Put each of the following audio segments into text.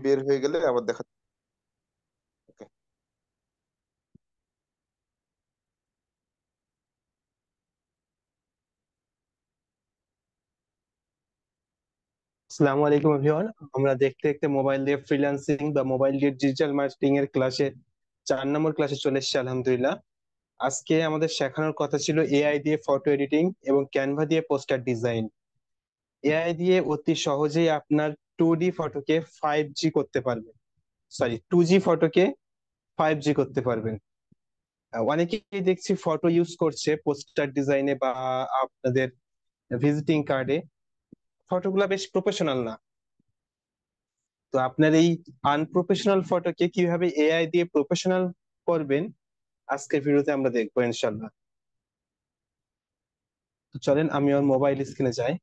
বের হয়ে গেলে আবার দেখা। Okay. আসসালামু আলাইকুম এভরিওয়ান। আমরা দেখতে দেখতে মোবাইল দিয়ে ফ্রিল্যান্সিং বা মোবাইল দিয়ে ডিজিটাল মার্কেটিং এর ক্লাসে 4 নম্বর ক্লাসে চলে এসেছি আলহামদুলিল্লাহ। আজকে আমাদের শেখানোর কথা ছিল এআই দিয়ে ফটো এডিটিং এবং ক্যানভা দিয়ে পোস্টার ডিজাইন। এআই দিয়ে অতি সহজেই আপনার 2D ফটোকে 5G করতে পারবেন, সরি 2G ফটোকে 5G করতে পারবেন। অনেকেই দেখছি ফটো ইউজ করছে পোস্টার ডিজাইনে বা আপনাদের ভিজিটিং কার্ডে, ফটোগুলা বেশ প্রফেশনাল না। তো আপনার এই আনপ্রফেশনাল ফটোকে কিভাবে এআই দিয়ে প্রফেশনাল করবেন আজকের ভিডিওতে আমরা দেখবো ইনশাল্লাহ। তো চলেন আমি আমার মোবাইল স্ক্রিনে যাই।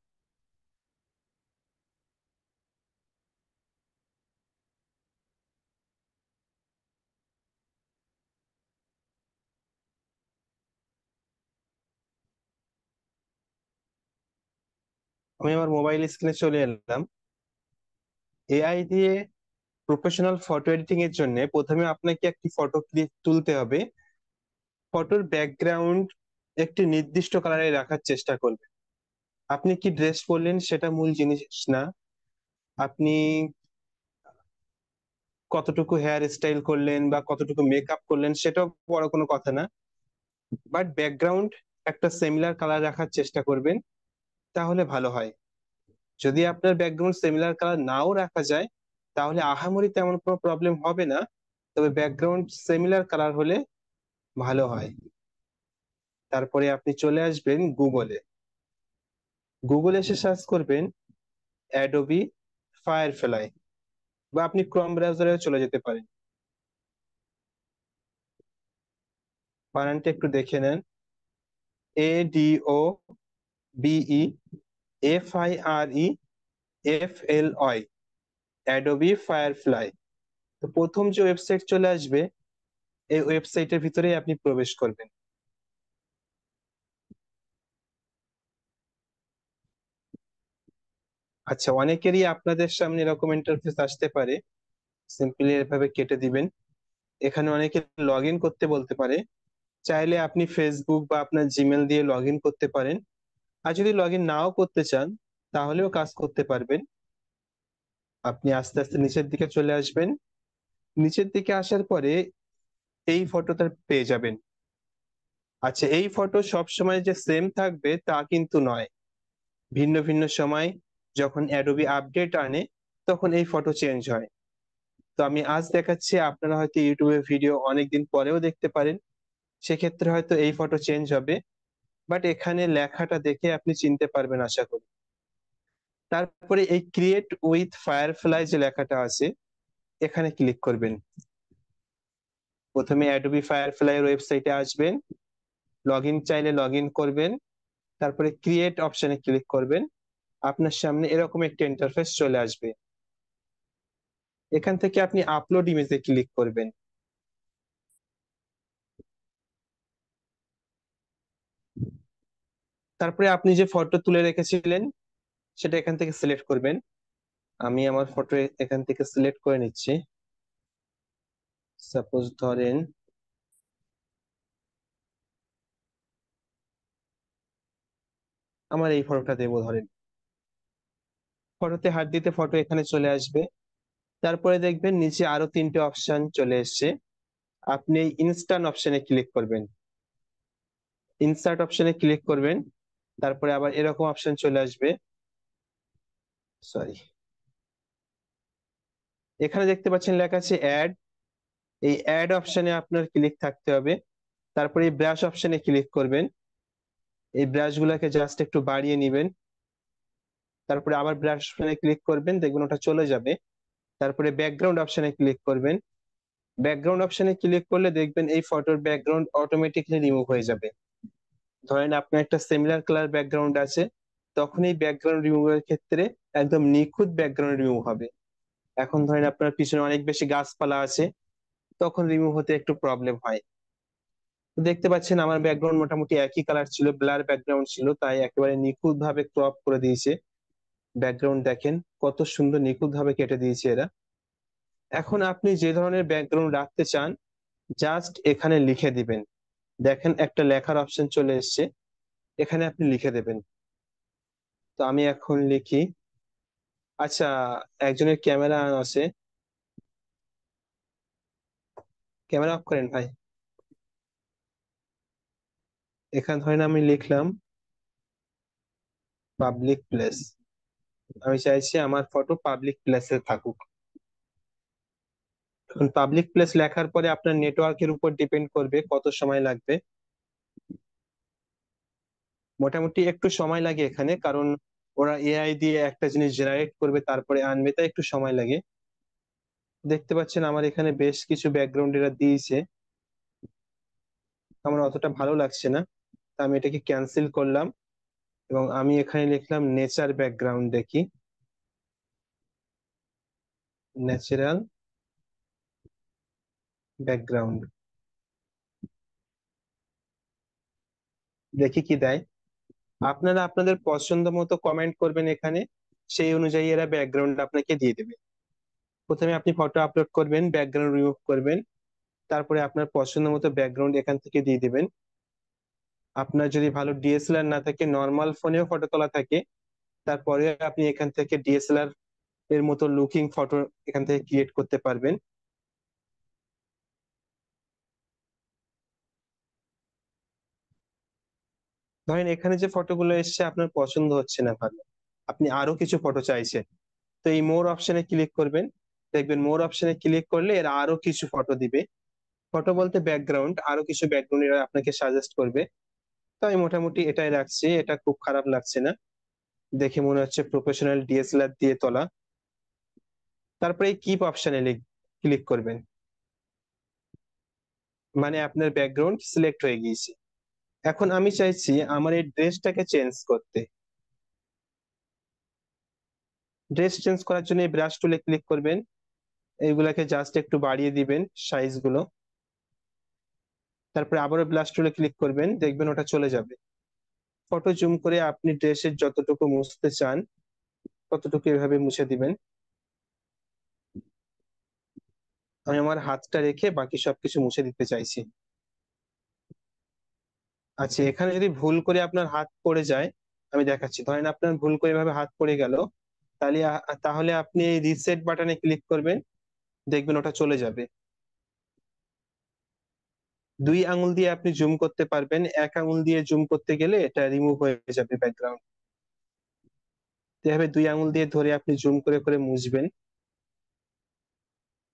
আমি আমার মোবাইল স্ক্রিনে চলে এলাম। এআই দিয়ে প্রফেশনাল ফটো এডিটিং এর জন্য প্রথমে আপনাকে একটি ফটো ক্লিক তুলতে হবে। ফটোর ব্যাকগ্রাউন্ড একটি নির্দিষ্ট কালারে রাখার চেষ্টা করবেন। আপনি কি ড্রেস পরলেন সেটা মূল জিনিস না, আপনি কতটুকু হেয়ার স্টাইল করলেন বা কতটুকু মেকআপ করলেন সেটাও বড় কোনো কথা না। বাট ব্যাকগ্রাউন্ড একটা সিমিলার কালার রাখার চেষ্টা করবেন, তাহলে ভালো হয়। যদি আপনার ব্যাকগ্রাউন্ড সিমিলার কালার নাও রাখা যায় তাহলে আহামরি তেমন কোনো প্রবলেম হবে না, তবে ব্যাকগ্রাউন্ড সিমিলার কালার হলে ভালো হয়। তারপরে আপনি চলে আসবেন গুগলে। গুগলে এসে সার্চ করবেন অ্যাডোবি ফায়ারফ্লাই, বা আপনি ক্রোম ব্রাউজারেও চলে যেতে পারেন। বানানটা একটু দেখে নেন, ADOBEFIREFLY, অ্যাডোবি ফায়ারফ্লাই। তো প্রথম যে ওয়েবসাইট চলে আসবে এই ওয়েবসাইটের ভিতরেই আপনি প্রবেশ করবেন। আচ্ছা, অনেকেরই আপনাদের সামনে এরকম ইন্টারফেস আসতে পারে, সিম্পলি এভাবে কেটে দিবেন। এখানে অনেকে লগ ইন করতে বলতে পারে, চাইলে আপনি ফেসবুক বা আপনার জিমেল দিয়ে লগ ইন করতে পারেন। আর যদি লগ ইন নাও করতে চান তাহলেও কাজ করতে পারবেন। আপনি আস্তে আস্তে নিচের দিকে চলে আসবেন। নিচের দিকে আসার পরে এই ফটোটা পেয়ে যাবেন। আচ্ছা, এই ফটো সব সময় যে সেম থাকবে তা কিন্তু নয়। ভিন্ন ভিন্ন সময় যখন অ্যাডোবি আপডেট আনে তখন এই ফটো চেঞ্জ হয়। তো আমি আজ দেখাচ্ছি, আপনারা হয়তো ইউটিউবে ভিডিও অনেকদিন পরেও দেখতে পারেন, সেক্ষেত্রে হয়তো এই ফটো চেঞ্জ হবে। বাট এখানে লেখাটা দেখে আপনি চিনতে পারবেন আশা করি। তারপরে এই ক্রিয়েট উইথ ফায়ারফ্লাই যে লেখাটা আছে এখানে ক্লিক করবেন। প্রথমে অ্যাডোবি ফায়ারফ্লাই এর ওয়েবসাইটে আসবেন, লগ ইন চাইলে লগ ইন করবেন, তারপরে ক্রিয়েট অপশনে ক্লিক করবেন। আপনার সামনে এরকম একটা ইন্টারফেস চলে আসবে। এখান থেকে আপনি আপলোড ইমেজে ক্লিক করবেন। তারপরে আপনি যে ফটো তুলে রেখেছিলেন সেটা এখান থেকে সিলেক্ট করবেন। আমি আমার ফটো এখান থেকে সিলেক্ট করে নিচ্ছি। সাপোজ ধরেন আমার এই ফটোটা দেবো, ধরেন ফটোতে হাত দিতে ফটো এখানে চলে আসবে। তারপরে দেখবেন নিচে আরো 3টে অপশন চলে এসেছে। আপনি এই ইনস্ট্যান্ট অপশনে ক্লিক করবেন, ইনসার্ট অপশনে ক্লিক করবেন। তারপরে আবার এরকম অপশন চলে আসবে, সরি, এখানে দেখতে পাচ্ছেন লেখা আছে অ্যাড। এই অ্যাড অপশনে আপনার ক্লিক থাকতে হবে। তারপরে এই ব্রাশ অপশনে ক্লিক করবেন। এই ব্রাশ গুলাকে জাস্ট একটু বাড়িয়ে নিবেন। তারপরে আবার ব্রাশ অপশনে ক্লিক করবেন, দেখবেন ওটা চলে যাবে। তারপরে ব্যাকগ্রাউন্ড অপশনে ক্লিক করবেন। ব্যাকগ্রাউন্ড অপশনে ক্লিক করলে দেখবেন এই ফটোর ব্যাকগ্রাউন্ড অটোমেটিকলি রিমুভ হয়ে যাবে। ধরেন আপনার একটা সিমিলার কালার ব্যাকগ্রাউন্ড আছে, তখন এই ব্যাকগ্রাউন্ড রিমুভের ক্ষেত্রে একদম নিখুঁত ব্যাকগ্রাউন্ড রিমুভ হবে। এখন ধরেন আপনার পিছনে অনেক বেশি গাছপালা আছে, তখন রিমুভ হতে একটু প্রবলেম হয়। তো দেখতে পাচ্ছেন আমার ব্যাকগ্রাউন্ড মোটামুটি একই কালার ছিল, ব্লার ব্যাকগ্রাউন্ড ছিল, তাই একেবারে নিখুঁত ভাবে ক্রপ করে দিয়েছে। ব্যাকগ্রাউন্ড দেখেন কত সুন্দর নিখুঁত ভাবে কেটে দিয়েছে এরা। এখন আপনি যে ধরনের ব্যাকগ্রাউন্ড রাখতে চান জাস্ট এখানে লিখে দিবেন। দেখেন একটা লেখার অপশন চলে এসেছে, এখানে আপনি লিখে দেবেন। তো আমি এখন লিখি। আচ্ছা, একজনের ক্যামেরা অন আছে, ক্যামেরা অফ করেন ভাই। এখানে ধরেন আমি লিখলাম পাবলিক প্লেস। আমি চাইছি আমার ফটো পাবলিক প্লেসে থাকুক। এখন পাবলিক প্লেস লেখার পরে আপনার নেটওয়ার্কের উপর ডিপেন্ড করবে কত সময় লাগবে। মোটামুটি একটু সময় লাগে এখানে, কারণ ওরা এআই দিয়ে একটা জিনিস জেনারেট করবে তারপরে আনবে, তাই একটু সময় লাগে। দেখতে পাচ্ছেন আমার এখানে বেশ কিছু ব্যাকগ্রাউন্ড এরা দিয়েছে, আমার অতটা ভালো লাগছে না। তা আমি এটাকে ক্যান্সেল করলাম এবং আমি এখানে লিখলাম নেচার ব্যাকগ্রাউন্ড। দেখি, ন্যাচারাল ব্যাকগ্রাউন্ড, দেখি কি দেয়। আপনারা আপনাদের পছন্দ মতো কমেন্ট করবেন এখানে, সেই অনুযায়ী এরা ব্যাকগ্রাউন্ড আপনাকে দিয়ে দেবে। প্রথমে আপনি ফটো আপলোড করবেন, ব্যাকগ্রাউন্ড রিমুভ করবেন, তারপরে আপনার পছন্দ মতো ব্যাকগ্রাউন্ড এখান থেকে দিয়ে দিবেন। আপনার যদি ভালো ডিএসএলআর না থাকে, নর্মাল ফোনেও ফটো তোলা থাকে, তারপরে আপনি এখান থেকে ডিএসএলআর এর মতো লুকিং ফটো এখান থেকে ক্রিয়েট করতে পারবেন। ধরেন এখানে যে ফটোগুলো এসছে আপনার পছন্দ হচ্ছে না ভালো, আপনি আরো কিছু ফটো চাইছেন, তো এই মোর অপশনে ক্লিক করবেন। দেখবেন মোর অপশনে ক্লিক করলে এরা আরো কিছু ফটো দিবে। ফটো বলতে ব্যাকগ্রাউন্ড, আরো কিছু ব্যাকগ্রাউন্ড এরা আপনাকে সাজেস্ট করবে। তো আমি মোটামুটি এটাই রাখছি, এটা খুব খারাপ লাগছে না, দেখে মনে হচ্ছে প্রফেশনাল ডিএসএলআর দিয়ে তোলা। তারপরে এই কিপ অপশনে ক্লিক করবেন, মানে আপনার ব্যাকগ্রাউন্ড সিলেক্ট হয়ে গিয়েছে। এখন আমি চাইছি আমার এই ড্রেসটাকে চেঞ্জ করতে। ড্রেস চেঞ্জ করার জন্য এই ব্রাশ টুলে ক্লিক করবেন, এইগুলাকে জাস্ট একটু বাড়িয়ে দিবেন সাইজ গুলো। তারপরে আবারও ব্রাশ টুলে ক্লিক করবেন, দেখবেন ওটা চলে যাবে। ফটো জুম করে আপনি ড্রেসের যতটুকু মুছতে চান ততটুকু এভাবে মুছে দিবেন। আমি আমার হাতটা রেখে বাকি সবকিছু মুছে দিতে চাইছি। আচ্ছা, এখানে যদি ভুল করে আপনার হাত পড়ে যায়, আমি দেখাচ্ছি। ধরেন আপনার ভুল করে এভাবে হাত পড়ে গেল, তাহলে আপনি এই রিসেট বাটনে ক্লিক করবেন, দেখবেন ওটা চলে যাবে। দুই আঙুল দিয়ে আপনি জুম করতে পারবেন, এক আঙুল দিয়ে জুম করতে গেলে এটা রিমুভ হয়ে যাবে ব্যাকগ্রাউন্ড। এভাবে দুই আঙুল দিয়ে ধরে আপনি জুম করে করে মুছবেন।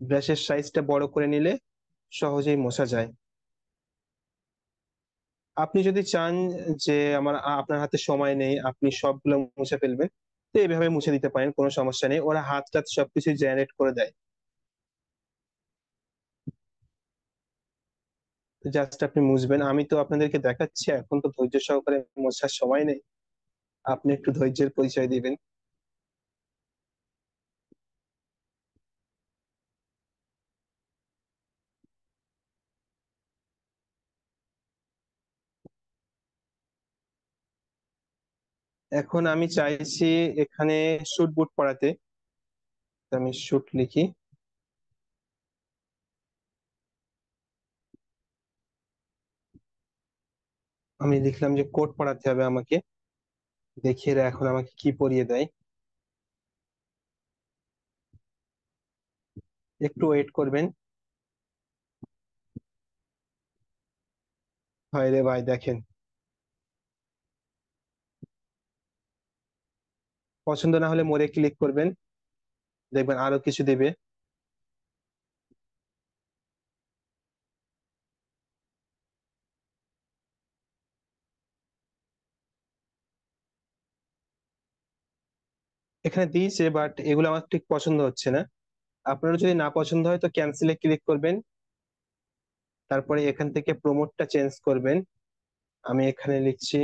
ব্রাশের সাইজটা বড় করে নিলে সহজেই মোছা যায়। আপনি যদি চান যে আপনার হাতে সময় নেই, আপনি সবগুলো মুছে ফেলবেন, তো এইভাবে মুছে দিতে পারেন, কোনো সমস্যা নেই, ওরা হাত টাত সবকিছু জেনারেট করে দেয়। জাস্ট আপনি মুছবেন, আমি তো আপনাদেরকে দেখাচ্ছি, এখন তো ধৈর্য সহকারে মোছার সময় নেই, আপনি একটু ধৈর্যের পরিচয় দিবেন। এখন আমি চাইছি এখানে শুট বুট পরাতে। তো আমি শুট লিখি, আমি লিখলাম যে কোট পরাতে হবে আমাকে। দেখিয়ে এরা এখন আমাকে কি পরিয়ে দেয়, একটু ওয়েট করবেন। হয় রে ভাই, দেখেন, পছন্দ না হলে মোরে ক্লিক করবেন, দেখবেন আরো কিছু দিবে। এখানে দিয়েছে, বাট এগুলো আমার ঠিক পছন্দ হচ্ছে না। আপনারা যদি না পছন্দ হয় তো ক্যান্সেলে ক্লিক করবেন, তারপরে এখান থেকে প্রমোটটা চেঞ্জ করবেন। আমি এখানে লিখছি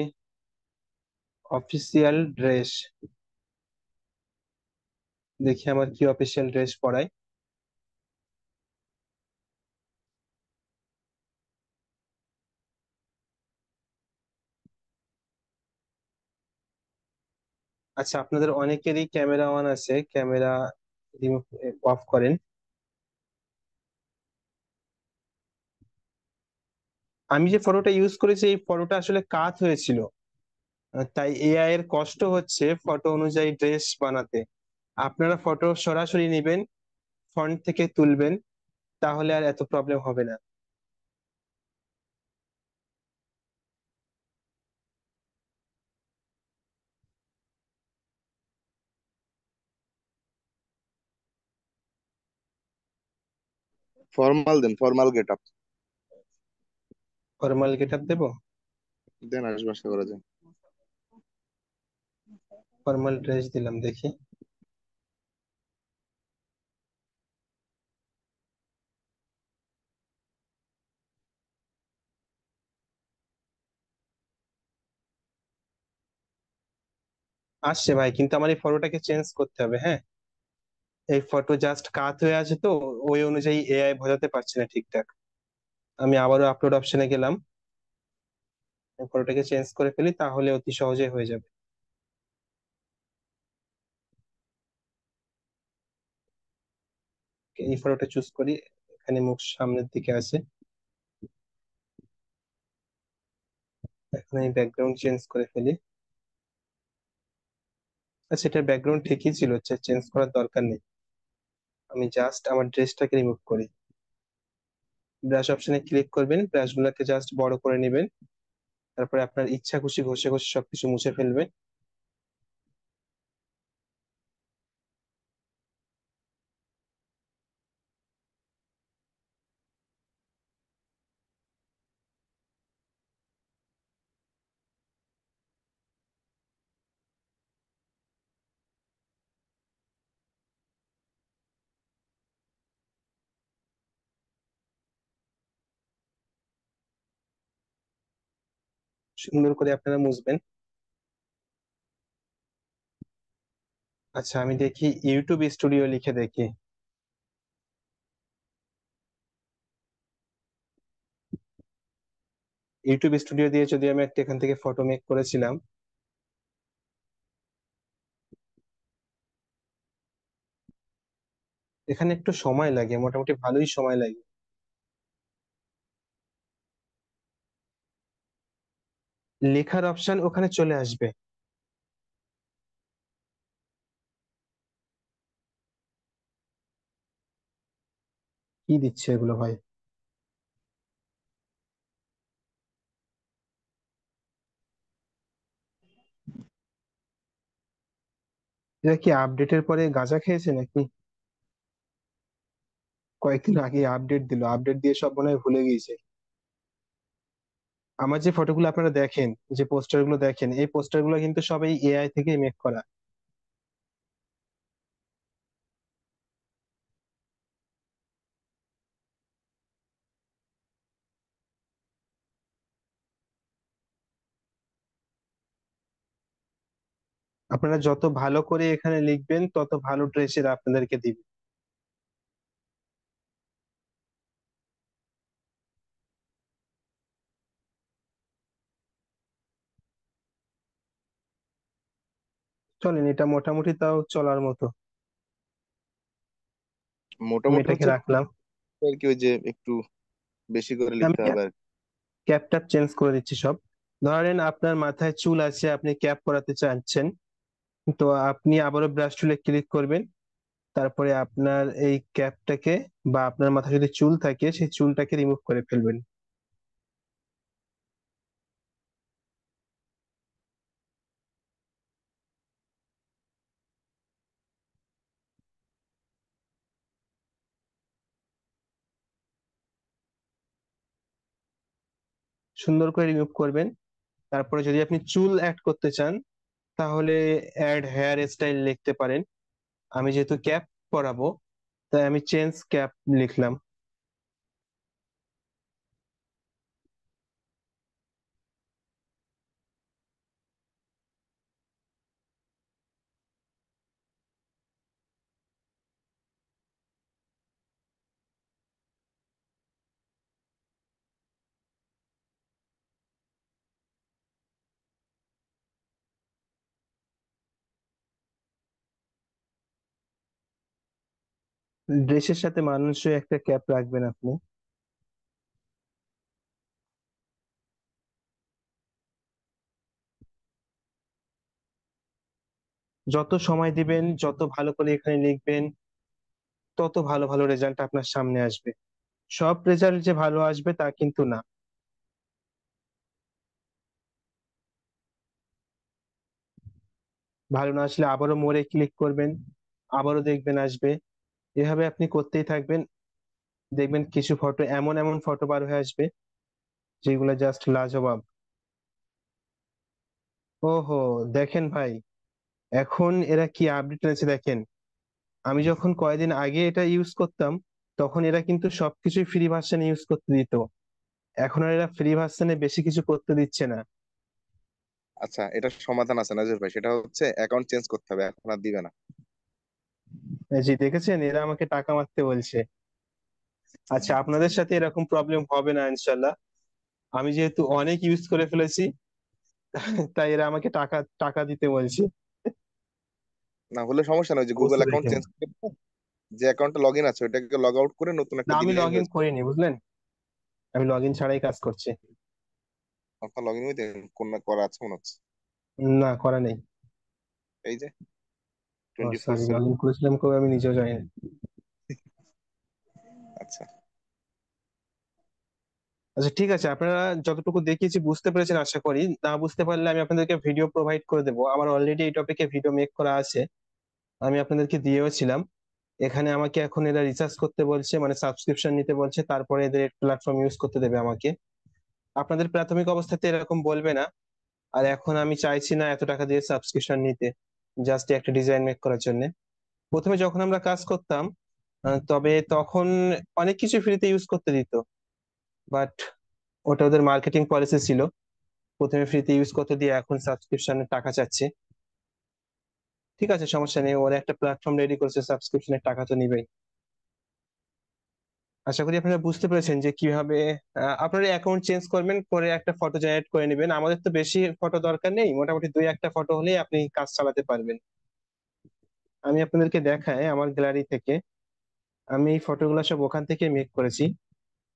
অফিসিয়াল ড্রেস, দেখি আমার কি অফিসিয়াল ড্রেস পরায়। আচ্ছা, আপনাদের অনেকেরই ক্যামেরা অন আছে, ক্যামেরা রিমুভ অফ করেন। আমি যে ফটোটা ইউজ করেছি এই ফটোটা আসলে কাত হয়েছিল। তাই এআই এর কষ্ট হচ্ছে ফটো অনুযায়ী ড্রেস বানাতে। আপনারা ফটো সরাসরি নেবেন, ফন্ট থেকে তুলবেন, তাহলে আর এত প্রবলেম হবে না। ফর্মাল দেন, formal get up formal get up দেবো? দেন, আসবে আশা করা যায়। ফর্মাল ড্রেস দিলাম, দেখি। আসছে ভাই, কিন্তু আমার এই ফটোটাকে চেঞ্জ করতে হবে, হ্যাঁ। এই ফটো জাস্ট কাত হয়ে আছে তো, ওই অনুযায়ী এআই বোঝাতে পারছে না ঠিকঠাক। আমি আবারও আপলোড অপশনে গেলাম, ফটোটাকে চেঞ্জ করে ফেলি, তাহলে অতি সহজে হয়ে যাবে। এই ফটোটা চুজ করি, এখানে মুখ সামনের দিকে আছে। এখন এই ব্যাকগ্রাউন্ড চেঞ্জ করে ফেলি। আচ্ছা, এটার ব্যাকগ্রাউন্ড ঠিকই ছিল, চেঞ্জ করার দরকার নেই। আমি জাস্ট আমার ড্রেসটাকে রিমুভ করি। ব্রাশ অপশনে ক্লিক করবেন, ব্রাশ গুলাকে জাস্ট বড় করে নেবেন, তারপরে আপনার ইচ্ছা খুশি ঘষে ঘষে সবকিছু মুছে ফেলবেন। সুন্দর করে আপনারা মুছবেন। আচ্ছা, আমি দেখি ইউটিউব স্টুডিও লিখে দেখি। ইউটিউব স্টুডিও দিয়ে যদি আমি একটা এখান থেকে ফটো মেক করেছিলাম, এখানে একটু সময় লাগে, মোটামুটি ভালোই সময় লাগে। লেখার অপশন ওখানে চলে আসবে। কি দিচ্ছে এগুলো ভাই? এটা কি আপডেটের পরে গাঁজা খেয়েছে নাকি? কয়েকদিন আগে আপডেট দিল, আপডেট দিয়ে সব মনে হয় ভুলে গিয়েছে। আমার যে ফটোগুলো আপনারা দেখেন, যে পোস্টার গুলো দেখেন, এই পোস্টার গুলো কিন্তু সব এই এআই থেকে মেক করা। আপনারা যত ভালো করে এখানে লিখবেন, তত ভালো ড্রেসের আপনাদেরকে দিবে। চলেন, এটা মোটামুটি তাও চলার মতো। আমি মোটামুটি এটাকে হচ্ছে রাখলাম। আর কি, ওই যে একটু বেশি করে আমি লিখতে হবে আর কি। ক্যাপটা চেঞ্জ করে দিচ্ছি সব। ধরেন আপনার মাথায় চুল আছে, আপনি ক্যাপ করাতে চাচ্ছেন, তো আপনি আবারও ব্রাশ টুলে ক্লিক করবেন, তারপরে আপনার এই ক্যাপটাকে, বা আপনার মাথায় যদি চুল থাকে সেই চুলটাকে রিমুভ করে ফেলবেন। সুন্দর করে রিমুভ করবেন। তারপরে যদি আপনি চুল অ্যাড করতে চান, তাহলে অ্যাড হেয়ার স্টাইল লিখতে পারেন। আমি যেহেতু ক্যাপ পরাবো, তাই আমি চেঞ্জ ক্যাপ লিখলাম। ড্রেসের সাথে মানানসই একটা ক্যাপ রাখবেন আপনি। যত সময় দিবেন, যত ভালো করে এখানে লিখবেন, তত ভালো ভালো রেজাল্ট আপনার সামনে আসবে। সব রেজাল্ট যে ভালো আসবে তা কিন্তু না। ভালো না আসলে আবারও মোড়ে ক্লিক করবেন, আবারও দেখবেন আসবে। এভাবে আপনি করতেই থাকবেন, দেখবেন কিছু ফটো, এমন এমন ফটো বার হয়ে আসবে যেগুলো জাস্ট লাজবাব। ওহো, দেখেন ভাই, এখন এরা কি আপডেট এনেছে দেখেন। আমি যখন কয়েকদিন আগে এটা ইউজ করতাম, তখন এরা কিন্তু সবকিছুই ফ্রি ভার্সন ইউজ করতে দিত। এখন আর এরা ফ্রি ভার্সনে বেশি কিছু করতে দিচ্ছে না। আচ্ছা, এটার সমাধান আছে নাজির ভাই, সেটা হচ্ছে অ্যাকাউন্ট চেঞ্জ করতে হবে, এখন আর দিবে না। জি, দেখেছেন, এরা আমাকে টাকা মারতে বলছে। আচ্ছা, আপনাদের সাথে এরকম প্রবলেম হবে না ইনশাল্লাহ। আমি যেহেতু অনেক ইউজ করে ফেলেছি, তাই এরা আমাকে টাকা টাকা দিতে বলছে। না হলে সমস্যা নয়, যে গুগল অবস্থা অ্যাকাউন্ট দেখেন। চেঞ্জ করে দিবো, যে অ্যাকাউন্টে লগ ইন আছে ওইটাকে লগ আউট করে নতুন না, একটা আমি দিলেই লগ ইন হয়ে যাবে। করিনি বুঝলেন, আমি লগ ইন ছাড়াই কাজ করছি। আপনার লগ ইন কোন করা আছে মনে হচ্ছে। না, করা নেই। এই যে ও 24 সরি, লগ সেভেন ইন করেছিলাম কবে আমি নিজেও জানি না। আচ্ছা। আচ্ছা ঠিক আছে, আপনারা যতটুকু দেখিয়েছি বুঝতে পেরেছেন আশা করি। না বুঝতে পারলে আমি আপনাদেরকে ভিডিও প্রোভাইড করে দেবো, আমার অলরেডি এই টপিকে ভিডিও মেক করা আছে, আমি আপনাদেরকে দিয়েও ছিলাম। এখানে আমাকে এখন এরা রিচার্জ করতে বলছে, মানে সাবস্ক্রিপশন নিতে বলছে, তারপরে এদের প্ল্যাটফর্ম ইউজ করতে দেবে আমাকে। আপনাদের প্রাথমিক অবস্থাতে এরকম বলবে না। আর এখন আমি চাইছি না এত টাকা দিয়ে সাবস্ক্রিপশন নিতে, জাস্ট একটা ডিজাইন মেক করার জন্য। প্রথমে যখন আমরা কাজ করতাম, তবে তখন অনেক কিছু ফ্রিতে ইউজ করতে দিত, বাট ওটা ওদের মার্কেটিং পলিসি ছিল। প্রথমে ফ্রিতে ইউজ করতে দিয়ে এখন সাবস্ক্রিপশনের টাকা চাচ্ছে। ঠিক আছে, সমস্যা নেই, ওরা একটা প্ল্যাটফর্ম রেডি করেছে, সাবস্ক্রিপশনের টাকা তো নিবেই। আশা করি আপনারা বুঝতে পেরেছেন যে কিভাবে আপনারা অ্যাকাউন্ট চেঞ্জ করবেন, করে একটা ফটো জেনারেট করে নেবেন। আমাদের তো বেশি ফটো দরকার নেই, মোটামুটি দুই একটা ফটো হলেই আপনি কাজ চালাতে পারবেন। আমি আপনাদেরকে দেখাই আমার গ্যালারি থেকে, আমি এই ফটোগুলো সব ওখান থেকে মেক করেছি।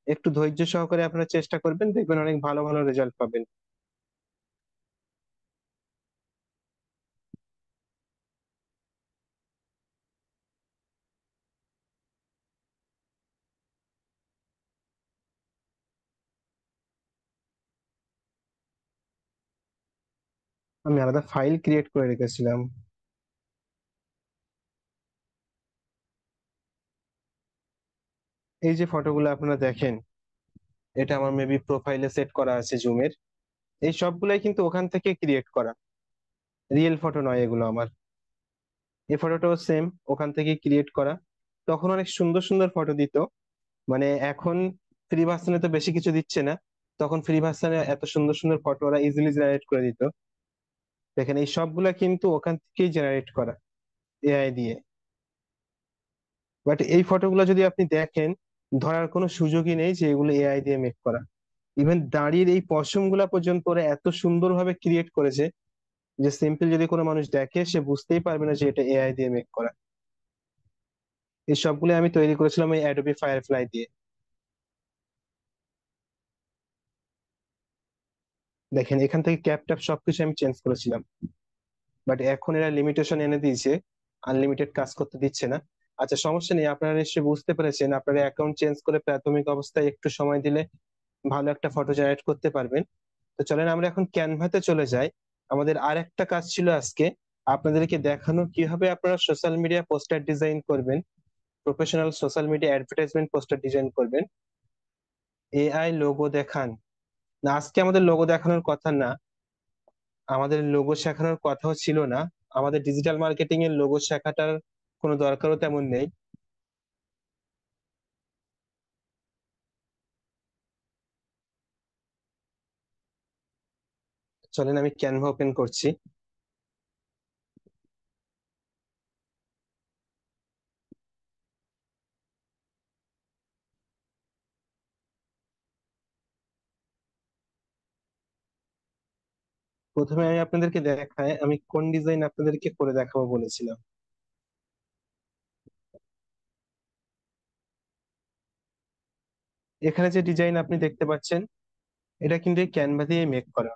একটু ধৈর্য সহকারে আপনারা চেষ্টা করবেন, দেখবেন অনেক ভালো ভালো রেজাল্ট পাবেন। আমি আলাদা ফাইল ক্রিয়েট করে রেখেছিলাম। এই যে ফটোগুলো আপনারা দেখেন, এটা আমার মেবি প্রোফাইলে সেট করা আছে জুমের। এই সবগুলাই কিন্তু ওখান থেকে ক্রিয়েট করা, রিয়েল ফটো নয় এগুলো আমার। এই ফটোটাও সেম, ওখান থেকে ক্রিয়েট করা। তখন অনেক সুন্দর সুন্দর ফটো দিত, মানে এখন ফ্রি ভার্সনে তো বেশি কিছু দিচ্ছে না, তখন ফ্রি ভার্সনে এত সুন্দর সুন্দর ফটো ওরা ইজিলি জেনারেট করে দিত। দেখেন এই সবগুলা কিন্তু ওখান থেকেই জেনারেট করা, এআই দিয়ে। বাট এই ফটোগুলো যদি আপনি দেখেন, ধরার কোনো সুযোগই নেই যে এগুলো এআই দিয়ে মেক করা। ইভেন দাড়ির এই পশম গুলা পর্যন্ত ওরা এত সুন্দরভাবে ক্রিয়েট করেছে যে সিম্পল যদি কোনো মানুষ দেখে সে বুঝতেই পারবে না যে এটা এআই দিয়ে মেক করা। এই সবগুলো আমি তৈরি করেছিলাম এই অ্যাডোবি ফায়ারফ্লাই দিয়ে। দেখেন এখান থেকে ক্যাপ ট্যাপ সবকিছু আমি চেঞ্জ করেছিলাম। বাট এখন এরা লিমিটেশন এনে দিয়েছে, আনলিমিটেড কাজ করতে দিচ্ছে না। আচ্ছা সমস্যা নেই, আপনারা নিশ্চয়ই বুঝতে পেরেছেন, আপনারা অ্যাকাউন্ট চেঞ্জ করে প্রাথমিক অবস্থায় একটু সময় দিলে ভালো একটা ফটো জেনারেট করতে পারবেন। তো চলেন আমরা এখন ক্যানভাতে চলে যাই। আমাদের আর একটা কাজ ছিল আজকে, আপনাদেরকে দেখানো কিভাবে আপনারা সোশ্যাল মিডিয়া পোস্টার ডিজাইন করবেন, professional social media advertisement poster design করবেন। এআই লোগো দেখান, না আজকে আমাদের লোগো দেখানোর কথা না, আমাদের লোগো শেখানোর কথাও ছিল না, আমাদের ডিজিটাল মার্কেটিং এর লোগো শেখাটার কোনো দরকারও তেমন নেই। চলেন আমি ক্যানভা ওপেন করছি। প্রথমে আমি আপনাদেরকে দেখাই আমি কোন ডিজাইন আপনাদেরকে করে দেখাবো বলেছিলাম। এখানে যে ডিজাইন আপনি দেখতে পাচ্ছেন, এটা কিন্তু এই ক্যানভা দিয়ে মেক করা।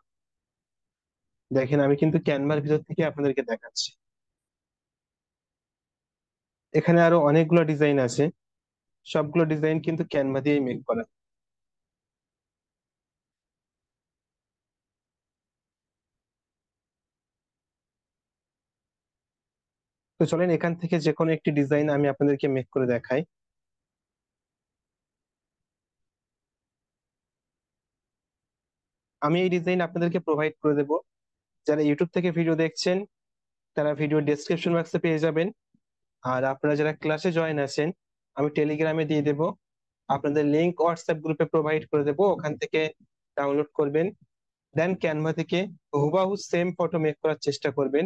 দেখেন আমি কিন্তু ক্যানভার ভিতর থেকে আপনাদেরকে দেখাচ্ছি। এখানে আরো অনেকগুলো ডিজাইন আছে, সবগুলো ডিজাইন কিন্তু ক্যানভা দিয়েই মেক করা। তো চলেন এখান থেকে যে কোনো একটি ডিজাইন আমি আপনাদেরকে মেক করে দেখাই। আমি এই ডিজাইন আপনাদেরকে প্রোভাইড করে দেবো। যারা ইউটিউব থেকে ভিডিও দেখছেন তারা ভিডিও ডেসক্রিপশন বক্সে পেয়ে যাবেন। আর আপনারা যারা ক্লাসে জয়েন আছেন, আমি টেলিগ্রামে দিয়ে দেবো, আপনাদের লিংক হোয়াটসঅ্যাপ গ্রুপে প্রোভাইড করে দেবো, ওখান থেকে ডাউনলোড করবেন। দেন ক্যানভা থেকে হুবাহু সেম ফটো মেক করার চেষ্টা করবেন।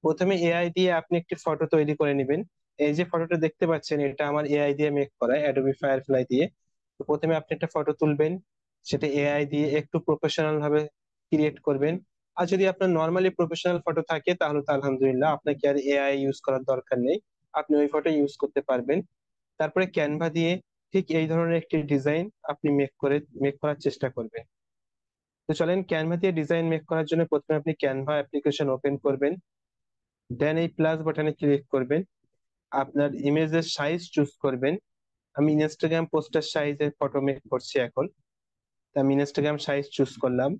প্রথমে এআই দিয়ে আপনি একটি ফটো তৈরি করে নেবেন। এই যে ফটোটা দেখতে পাচ্ছেন এটা আমার এআই দিয়ে মেক করা, অ্যাডোবি ফায়ারফ্লাই দিয়ে। তো প্রথমে আপনি একটা ফটো তুলবেন, সেটা এআই দিয়ে একটু প্রফেশনাল ভাবে ক্রিয়েট করবেন। আর যদি আপনার নর্মালি প্রফেশনাল ফটো থাকে তাহলে তো আলহামদুলিল্লাহ, আপনাকে আর এআই ইউজ করার দরকার নেই, আপনি ওই ফটো ইউজ করতে পারবেন। তারপরে ক্যানভা দিয়ে ঠিক এই ধরনের একটি ডিজাইন আপনি মেক করার চেষ্টা করবেন। তো চলেন ক্যানভা দিয়ে ডিজাইন মেক করার জন্য প্রথমে আপনি ক্যানভা অ্যাপ্লিকেশন ওপেন করবেন। দেন এই প্লাস বাটনে ক্লিক করবেন, আপনার ইমেজের সাইজ চুজ করবেন। আমি ইনস্টাগ্রাম পোস্টার সাইজের ফটো মেক করছি এখন, তা আমি ইনস্টাগ্রাম সাইজ চুজ করলাম।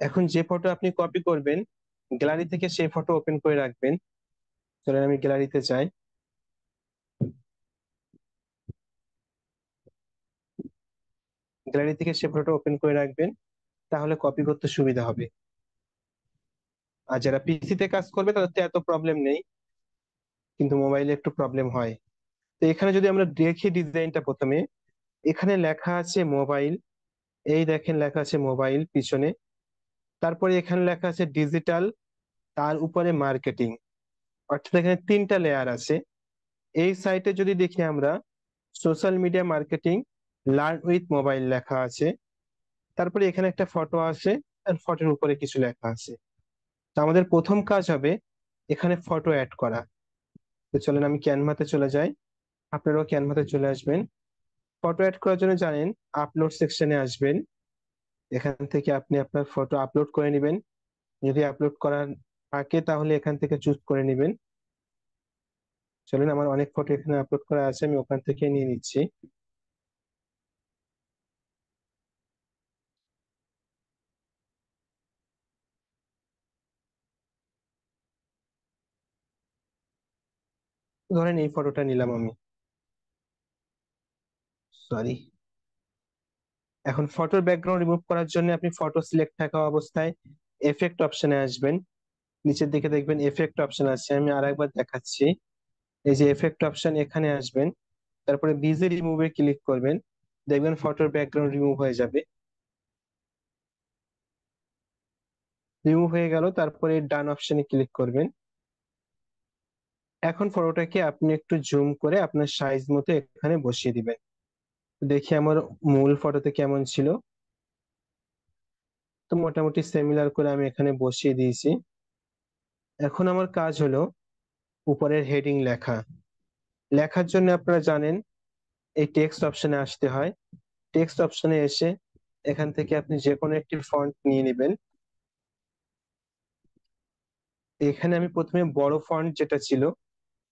এখন যে ফটো আপনি কপি করবেন গ্যালারি থেকে সেই ফটো ওপেন করে রাখবেন। চলেন আমি গ্যালারিতে যাই। গ্যালারি থেকে সে ফটো ওপেন করে রাখবেন, তাহলে কপি করতে সুবিধা হবে। আর যারা পিসিতে কাজ করবে তাদের তো এত প্রবলেম নেই, কিন্তু মোবাইলে একটু প্রবলেম হয়। তো এখানে যদি আমরা দেখি ডিজাইনটা প্রথমে, এখানে লেখা আছে মোবাইল। এই দেখেন লেখা আছে মোবাইল পিছনে। তারপরে এখানে লেখা আছে ডিজিটাল, তার উপরে মার্কেটিং। অর্থাৎ এখানে তিনটা লেয়ার আছে। এই সাইটে যদি দেখি আমরা, social media marketing learn with mobile লেখা আছে। তারপরে এখানে একটা ফটো আছে, আর ফটোর উপরে কিছু লেখা আছে। তো আমাদের প্রথম কাজ হবে এখানে ফটো অ্যাড করা। তো চলেন আমি ক্যানভাতে চলে যাই, আপনারাও ক্যানভাতে চলে আসবেন। ফটো অ্যাড করার জন্য জানেন, আপলোড সেকশনে আসবেন। এখান থেকে আপনি আপনার ফটো আপলোড করে নেবেন। যদি আপলোড করার থাকে তাহলে এখান থেকে চুজ করে নেবেন। চলুন আমার অনেক ফটো এখানে আপলোড করা আছে, আমি ওখান থেকে নিয়ে নিচ্ছি। ধরেন এই ফটোটা নিলাম আমি, সরি। এখন ফটোর ব্যাকগ্রাউন্ড রিমুভ করার জন্য আপনি ফটো সিলেক্ট থাকা অবস্থায় এফেক্ট অপশনে আসবেন। নিচের দিকে দেখবেন এফেক্ট অপশন আছে, আমি আর একবার দেখাচ্ছি। এই যে এফেক্ট অপশন, এখানে আসবেন। তারপরে বিজি রিমুভে ক্লিক করবেন, দেখবেন ফটোর ব্যাকগ্রাউন্ড রিমুভ হয়ে যাবে। রিমুভ হয়ে গেল, তারপরে ডান অপশনে ক্লিক করবেন। এখন ফটোটাকে আপনি একটু জুম করে আপনার সাইজ মতো এখানে বসিয়ে দিবেন। দেখি আমার মূল ফটোতে কেমন ছিল। তো মোটামুটি সিমিলার করে আমি এখানে বসিয়ে দিয়েছি। এখন আমার কাজ হলো উপরের হেডিং লেখা। লেখার জন্য আপনারা জানেন এই টেক্সট অপশনে আসতে হয়। টেক্সট অপশনে এসে এখান থেকে আপনি যে কোনো একটি ফন্ট নিয়ে নেবেন। এখানে আমি প্রথমে বড় ফন্ট যেটা ছিল,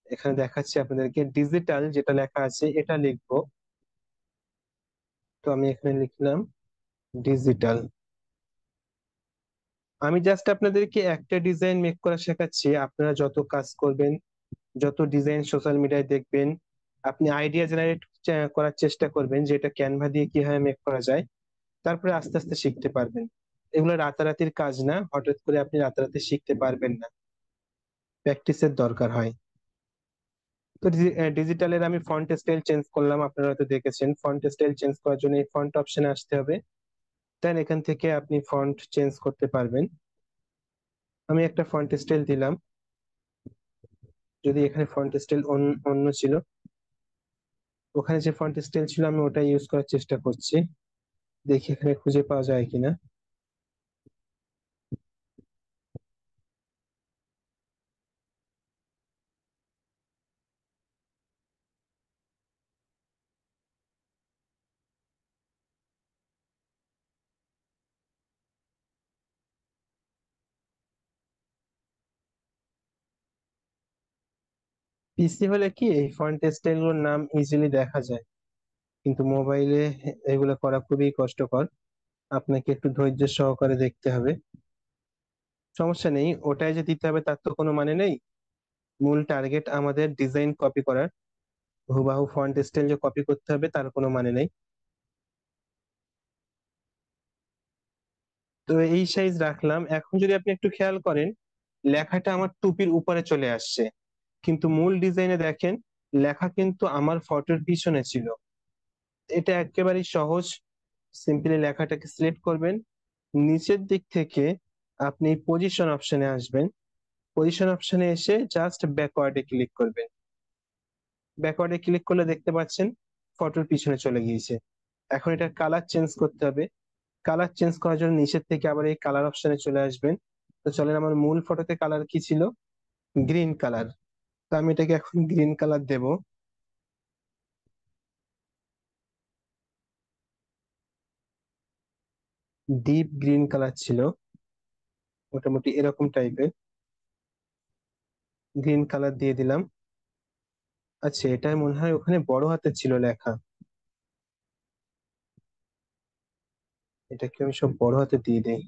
এখানে দেখাচ্ছি আপনাদেরকে, ডিজিটাল যেটা লেখা আছে এটা লিখবো। তো আমি এখানে লিখলাম ডিজিটাল। আমি জাস্ট আপনাদেরকে একটা ডিজাইন মেক করা শেখাচ্ছি, আপনারা যত কাজ করবেন, যত ডিজাইন সোশ্যাল মিডিয়ায় দেখবেন, আপনি আইডিয়া জেনারেট করার চেষ্টা করবেন যে এটা ক্যানভা দিয়ে কিভাবে মেক করা যায়। তারপরে আস্তে আস্তে শিখতে পারবেন। এগুলো রাতারাতির কাজ না, হঠাৎ করে আপনি রাতারাতি শিখতে পারবেন না, প্র্যাকটিসের দরকার হয়। তো ডিজিটালের আমি ফন্ট স্টাইল চেঞ্জ করলাম, আপনারা হয়তো দেখেছেন। ফন্ট স্টাইল চেঞ্জ করার জন্য এই ফন্ট অপশনে আসতে হবে। দেন এখান থেকে আপনি ফন্ট চেঞ্জ করতে পারবেন। আমি একটা ফন্ট স্টাইল দিলাম, যদি এখানে ফন্ট স্টাইল অন্য ছিল, ওখানে যে ফন্ট স্টাইল ছিল আমি ওটা ইউজ করার চেষ্টা করছি। দেখি এখানে খুঁজে পাওয়া যায় কিনা। পিসি হলে কি এই ফন্ট স্টাইল গুলোর নাম ইজিলি দেখা যায়, কিন্তু মোবাইলে এগুলো করা খুবই কষ্টকর। আপনাকে একটু ধৈর্য সহকারে দেখতে হবে। সমস্যা নেই, ওটাই যে দিতে হবে তার তো কোনো মানে নেই। মূল টার্গেট আমাদের ডিজাইন কপি করার, হুবাহু ফন্ট স্টাইল যে কপি করতে হবে তার কোনো মানে নেই। তো এই সাইজ রাখলাম। এখন যদি আপনি একটু খেয়াল করেন, লেখাটা আমার টুপির উপরে চলে আসছে, কিন্তু মূল ডিজাইনে দেখেন লেখা কিন্তু আমার ফটোর পিছনে ছিল। এটা একেবারেই সহজ। সিম্পলি লেখাটাকে সিলেক্ট করবেন, নিচের দিক থেকে আপনি পজিশন অপশনে আসবেন। পজিশন অপশনে এসে জাস্ট ব্যাকওয়ার্ডে ক্লিক করবেন। ব্যাকওয়ার্ডে ক্লিক করলে দেখতে পাচ্ছেন ফটোর পিছনে চলে গিয়েছে। এখন এটা কালার চেঞ্জ করতে হবে। কালার চেঞ্জ করার জন্য নিচের থেকে আবার এই কালার অপশনে চলে আসবেন। তো চলেন, আমার মূল ফটোতে কালার কি ছিল? Green colour. তো আমি এটাকে এখন গ্রিন কালার দেব। ডিপ গ্রিন কালার ছিল, মোটামুটি এরকম টাইপের গ্রিন কালার দিয়ে দিলাম। আচ্ছা, এটা মনে হয় ওখানে বড় হাতে ছিল লেখা, এটাকে আমি সব বড় হাতে দিয়ে দেই।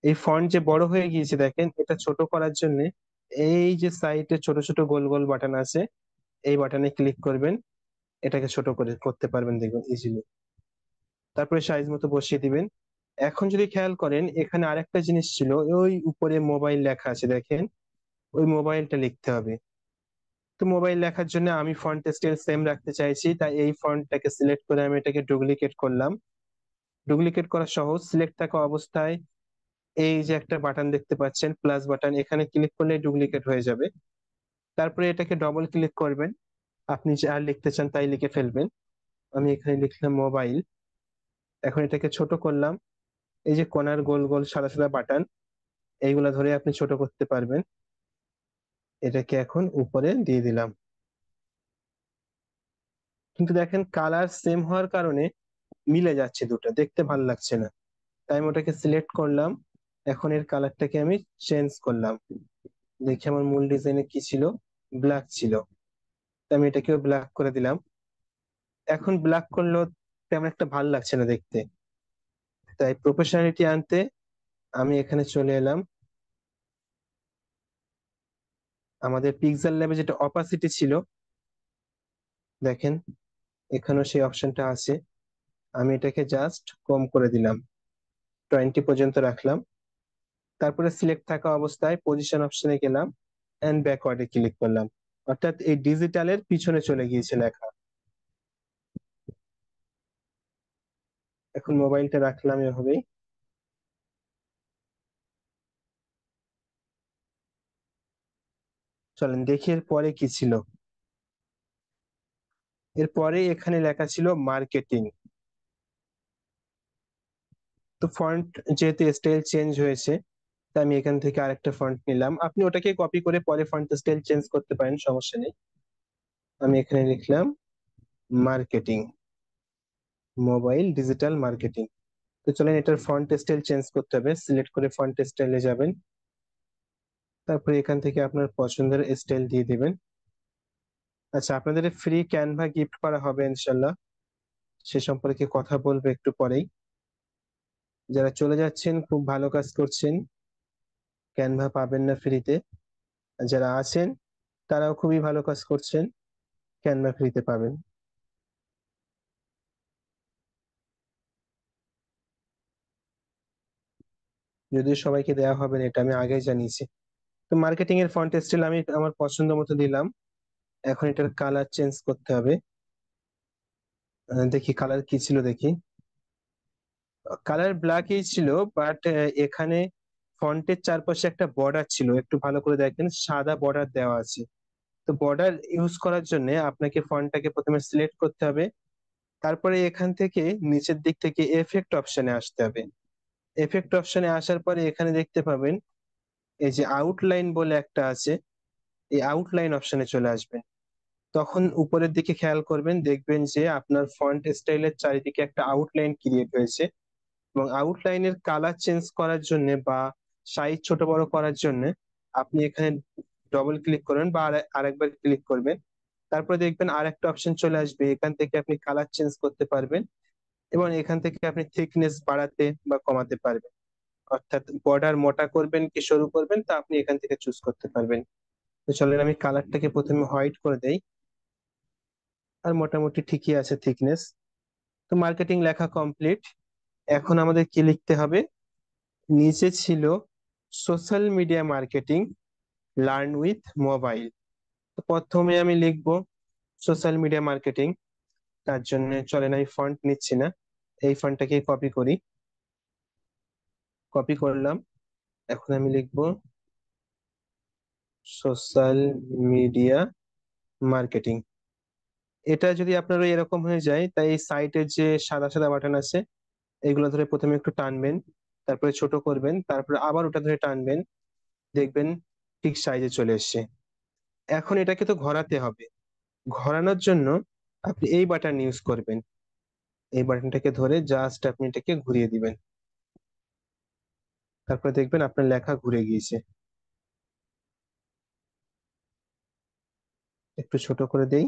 এই ফন্ট যে বড় হয়ে গিয়েছে দেখেন, এটা ছোট করার জন্য এই যে সাইডে ছোট ছোট গোল গোল বাটন আছে, এই বাটনে ক্লিক করবেন। এটাকে ছোট করে করতে পারবেন, দেখবেন ইজিলি। তারপরে সাইজ মতো বসিয়ে দিবেন। এখন যদি খেয়াল করেন, এখানে আরেকটা জিনিস ছিল, ওই উপরে মোবাইল লেখা আছে দেখেন, ওই মোবাইলটা লিখতে হবে। তো মোবাইল লেখার জন্য আমি ফন্ট স্টাইল সেম রাখতে চাইছি, তাই এই ফন্টটাকে সিলেক্ট করে আমি এটাকে ডুপ্লিকেট করলাম। ডুপ্লিকেট করা সহজ, সিলেক্ট থাকা অবস্থায় এই যে একটা বাটন দেখতে পাচ্ছেন, প্লাস বাটন, এখানে ক্লিক করলে ডুপ্লিকেট হয়ে যাবে। তারপরে এটাকে ডবল ক্লিক করবেন, আপনি যা লিখতে চান তাই লিখে ফেলবেন। আমি এখানে লিখলাম মোবাইল। এখন এটাকে ছোট করলাম। এই যে কোণার গোল গোল সাদা সাদা বাটন, এইগুলা ধরে আপনি ছোট করতে পারবেন। এটাকে এখন উপরে দিয়ে দিলাম। কিন্তু দেখেন কালার সেম হওয়ার কারণে মিলে যাচ্ছে, দুটো দেখতে ভালো লাগছে না। তাই আমি ওটাকে সিলেক্ট করলাম। এখন এর কালারটাকে আমি চেঞ্জ করলাম। দেখি আমার মূল ডিজাইনে কি ছিল, ব্ল্যাক ছিল। তাই আমি এটাকেও ব্ল্যাক করে দিলাম। এখন ব্ল্যাক করলেও তেমন একটা ভালো লাগছে না দেখতে, তাই প্রফেশনালিটি আনতে আমি এখানে চলে এলাম। আমাদের পিক্সেল ল্যাবে যেটা অপাসিটি ছিল, দেখেন এখানেও সেই অপশনটা আছে। আমি এটাকে জাস্ট কম করে দিলাম, 20 পর্যন্ত রাখলাম। তারপরে সিলেক্ট থাকা অবস্থায় পজিশন অপশনে গেলাম, এন্ড ব্যাকওয়ার্ডে ক্লিক করলাম। অর্থাৎ এই ডিজিটালের পিছনে চলে গিয়েছে লেখা। এখন মোবাইলটা রাখলাম এভাবেই। চলেন দেখি এর পরে কি ছিল। এরপরে এখানে লেখা ছিল মার্কেটিং। তো ফন্ট যেহেতু স্টাইল চেঞ্জ হয়েছে, তাই আমি এখান থেকে আরেকটা ফন্ট নিলাম। আপনি ওটাকে কপি করে পরে ফন্ট স্টাইল চেঞ্জ করতে পারেন, সমস্যা নেই। আমি এখানে লিখলাম মার্কেটিং, মোবাইল ডিজিটাল মার্কেটিং। তো চলেন এটার ফন্ট স্টাইল চেঞ্জ করতে হবে। সিলেক্ট করে ফন্ট স্টাইলে যাবেন, তারপরে এখান থেকে আপনার পছন্দের স্টাইল দিয়ে দিবেন। আচ্ছা, আপনাদের ফ্রি ক্যানভা গিফট করা হবে ইনশাল্লাহ, সে সম্পর্কে কথা বলবো একটু পরেই। যারা চলে যাচ্ছেন খুব ভালো কাজ করছেন, ক্যানভা পাবেন না ফ্রিতে। যারা আছেন তারাও খুবই ভালো কাজ করছেন, ক্যানভা ফ্রিতে পাবেন। যদিও সবাইকে দেওয়া হবে না, এটা আমি আগেই জানিয়েছি। তো মার্কেটিং এর ফন্ট স্টাইল আমি আমার পছন্দ মতো দিলাম। এখন এটার কালার চেঞ্জ করতে হবে। দেখি কালার কি ছিল, দেখি। কালার ব্ল্যাকই ছিল, বাট এখানে ফন্টের চারপাশে একটা বর্ডার ছিল, একটু ভালো করে দেখেন সাদা বর্ডার দেওয়া আছে। তো বর্ডার ইউজ করার জন্য আপনাকে ফন্টটাকে প্রথমে সিলেক্ট করতে হবে। তারপরে এখান থেকে নিচের দিক থেকে এফেক্ট অপশনে আসতে হবে। এফেক্ট অপশনে আসার পরে এখানে দেখতে পাবেন এই যে আউটলাইন বলে একটা আছে, এই আউটলাইন অপশনে চলে আসবেন। তখন উপরের দিকে খেয়াল করবেন, দেখবেন যে আপনার ফন্ট স্টাইলের চারিদিকে একটা আউটলাইন ক্রিয়েট হয়েছে। এবং আউটলাইনের কালার চেঞ্জ করার জন্য বা সাইজ ছোট বড় করার জন্য আপনি এখানে ডবল ক্লিক করবেন বা আরেকবার ক্লিক করবেন। তারপরে দেখবেন আর একটা অপশন চলে আসবে, এখান থেকে আপনি কালার চেঞ্জ করতে পারবেন এবং এখান থেকে আপনি থিকনেস বাড়াতে বা কমাতে পারবেন। অর্থাৎ বর্ডার মোটা করবেন কি সরু করবেন তা আপনি এখান থেকে চুজ করতে পারবেন। তো চলেন আমি কালারটাকে প্রথমে হোয়াইট করে দেই। আর মোটামুটি ঠিকই আছে থিকনেস। তো মার্কেটিং লেখা কমপ্লিট। এখন আমাদের কি লিখতে হবে? নিচে ছিল social media marketing learn with mobile. তো প্রথমে আমি লিখবো সোশ্যাল মিডিয়া মার্কেটিং। তার জন্য চলেন আমি ফন্ট নিচ্ছি না, এই ফন্টটাকে কপি করি। কপি করলাম। এখন আমি লিখবো সোশ্যাল মিডিয়া মার্কেটিং। এটা যদি আপনার ওই এরকম হয়ে যায়, তাই এই সাইটের যে সাদা সাদা বাটন আছে এগুলো ধরে প্রথমে একটু টানবেন, তারপরে ছোট করবেন, তারপরে আবার ওটা ধরে টানবেন, দেখবেন ঠিক সাইজে চলে এসেছে। এখন এটাকে তো ঘোরাতে হবে। ঘোরানোর জন্য আপনি এই বাটন ইউজ করবেন। এই বাটনটাকে ধরে জাস্ট আপনি এটাকে ঘুরিয়ে দিবেন, তারপরে দেখবেন আপনার লেখা ঘুরে গিয়েছে। একটু ছোট করে দেই।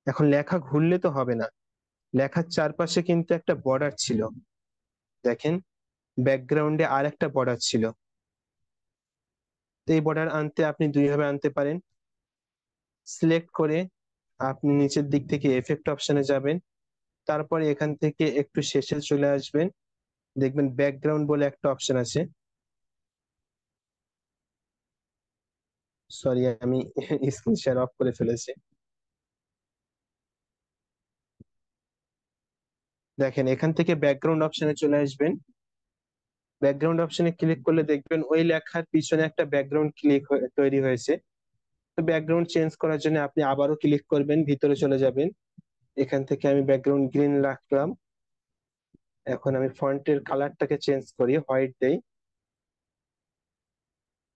এখন লেখা ঘুরলে তো হবে না, লেখার চারপাশে কিন্তু একটা বর্ডার ছিল, দেখেন ব্যাকগ্রাউন্ডে আর একটা বর্ডার ছিল। তো এই বর্ডার আনতে আপনি দুই ভাবে আনতে পারেন। সিলেক্ট করে আপনি নিচের দিক থেকে এফেক্ট অপশনে যাবেন, তারপরে এখান থেকে একটু শেষে চলে আসবেন, দেখবেন ব্যাকগ্রাউন্ড বলে একটা অপশন আছে। সরি, আমি স্ক্রিন শেয়ার অফ করে ফেলেছি। দেখেন এখান থেকে ব্যাকগ্রাউন্ড অপশনে চলে আসবেন। ব্যাকগ্রাউন্ড অপশনে ক্লিক করলে দেখবেন ওই লেখার পিছনে একটা ব্যাকগ্রাউন্ড তৈরি হয়েছে। তো ব্যাকগ্রাউন্ড চেঞ্জ করার জন্য আপনি আবারও ক্লিক করবেন, ভিতরে চলে যাবেন। এখান থেকে আমি ব্যাকগ্রাউন্ড গ্রিন রাখলাম। এখন আমি ফন্টের কালারটাকে চেঞ্জ করি, হোয়াইট দেই।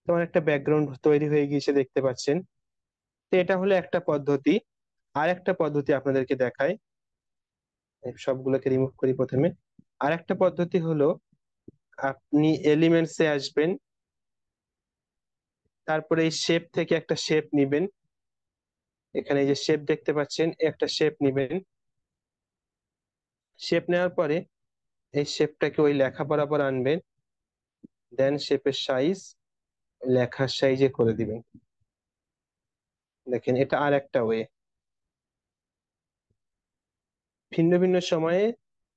তোমার একটা ব্যাকগ্রাউন্ড তৈরি হয়ে গিয়েছে দেখতে পাচ্ছেন। তো এটা হলো একটা পদ্ধতি। আর একটা পদ্ধতি আপনাদেরকে দেখাই। এই সবগুলোকে রিমুভ করি প্রথমে। আর একটা পদ্ধতি হলো, আপনি এলিমেন্টস এ আসবেন, তারপরে এই শেপ থেকে একটা শেপ নিবেন। এখানে এই যে শেপ দেখতে পাচ্ছেন, একটা শেপ নিবেন। শেপ নেওয়ার পরে এই শেপটাকে ওই লেখা বরাবর আনবেন, দেন শেপের সাইজ লেখার সাইজে করে দিবেন। দেখেন এটা আর একটা ওয়ে। ভিন্ন ভিন্ন সময়ে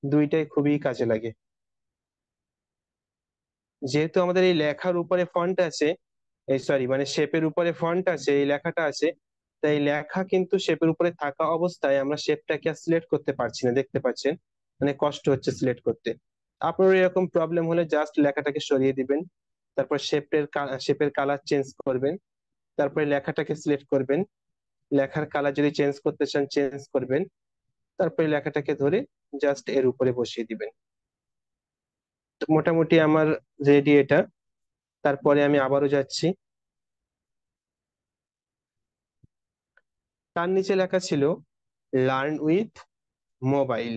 দুইটাই খুবই কাজে লাগে। যেহেতু আমাদের এই লেখার উপরে ফন্ট আছে, এই সরি মানে শেপের উপরে ফন্ট আছে, এই লেখাটা আছে, তাই লেখা কিন্তু শেপের উপরে থাকা অবস্থায় আমরা শেপটাকে সিলেক্ট করতে পারছি না, দেখতে পাচ্ছেন, মানে কষ্ট হচ্ছে সিলেক্ট করতে। আপনার এরকম প্রবলেম হলে জাস্ট লেখাটাকে সরিয়ে দিবেন, তারপর শেপের কালার চেঞ্জ করবেন, তারপরে লেখাটাকে সিলেক্ট করবেন, লেখার কালার যদি চেঞ্জ করতে চান চেঞ্জ করবেন, তারপরে লেখাটাকে ধরে জাস্ট এর উপরে বসিয়ে দিবেন। তো মোটামুটি আমার রেডি এটা। তারপরে আমি আবারও যাচ্ছি। তার নিচে লেখা ছিল লার্ন উইথ মোবাইল।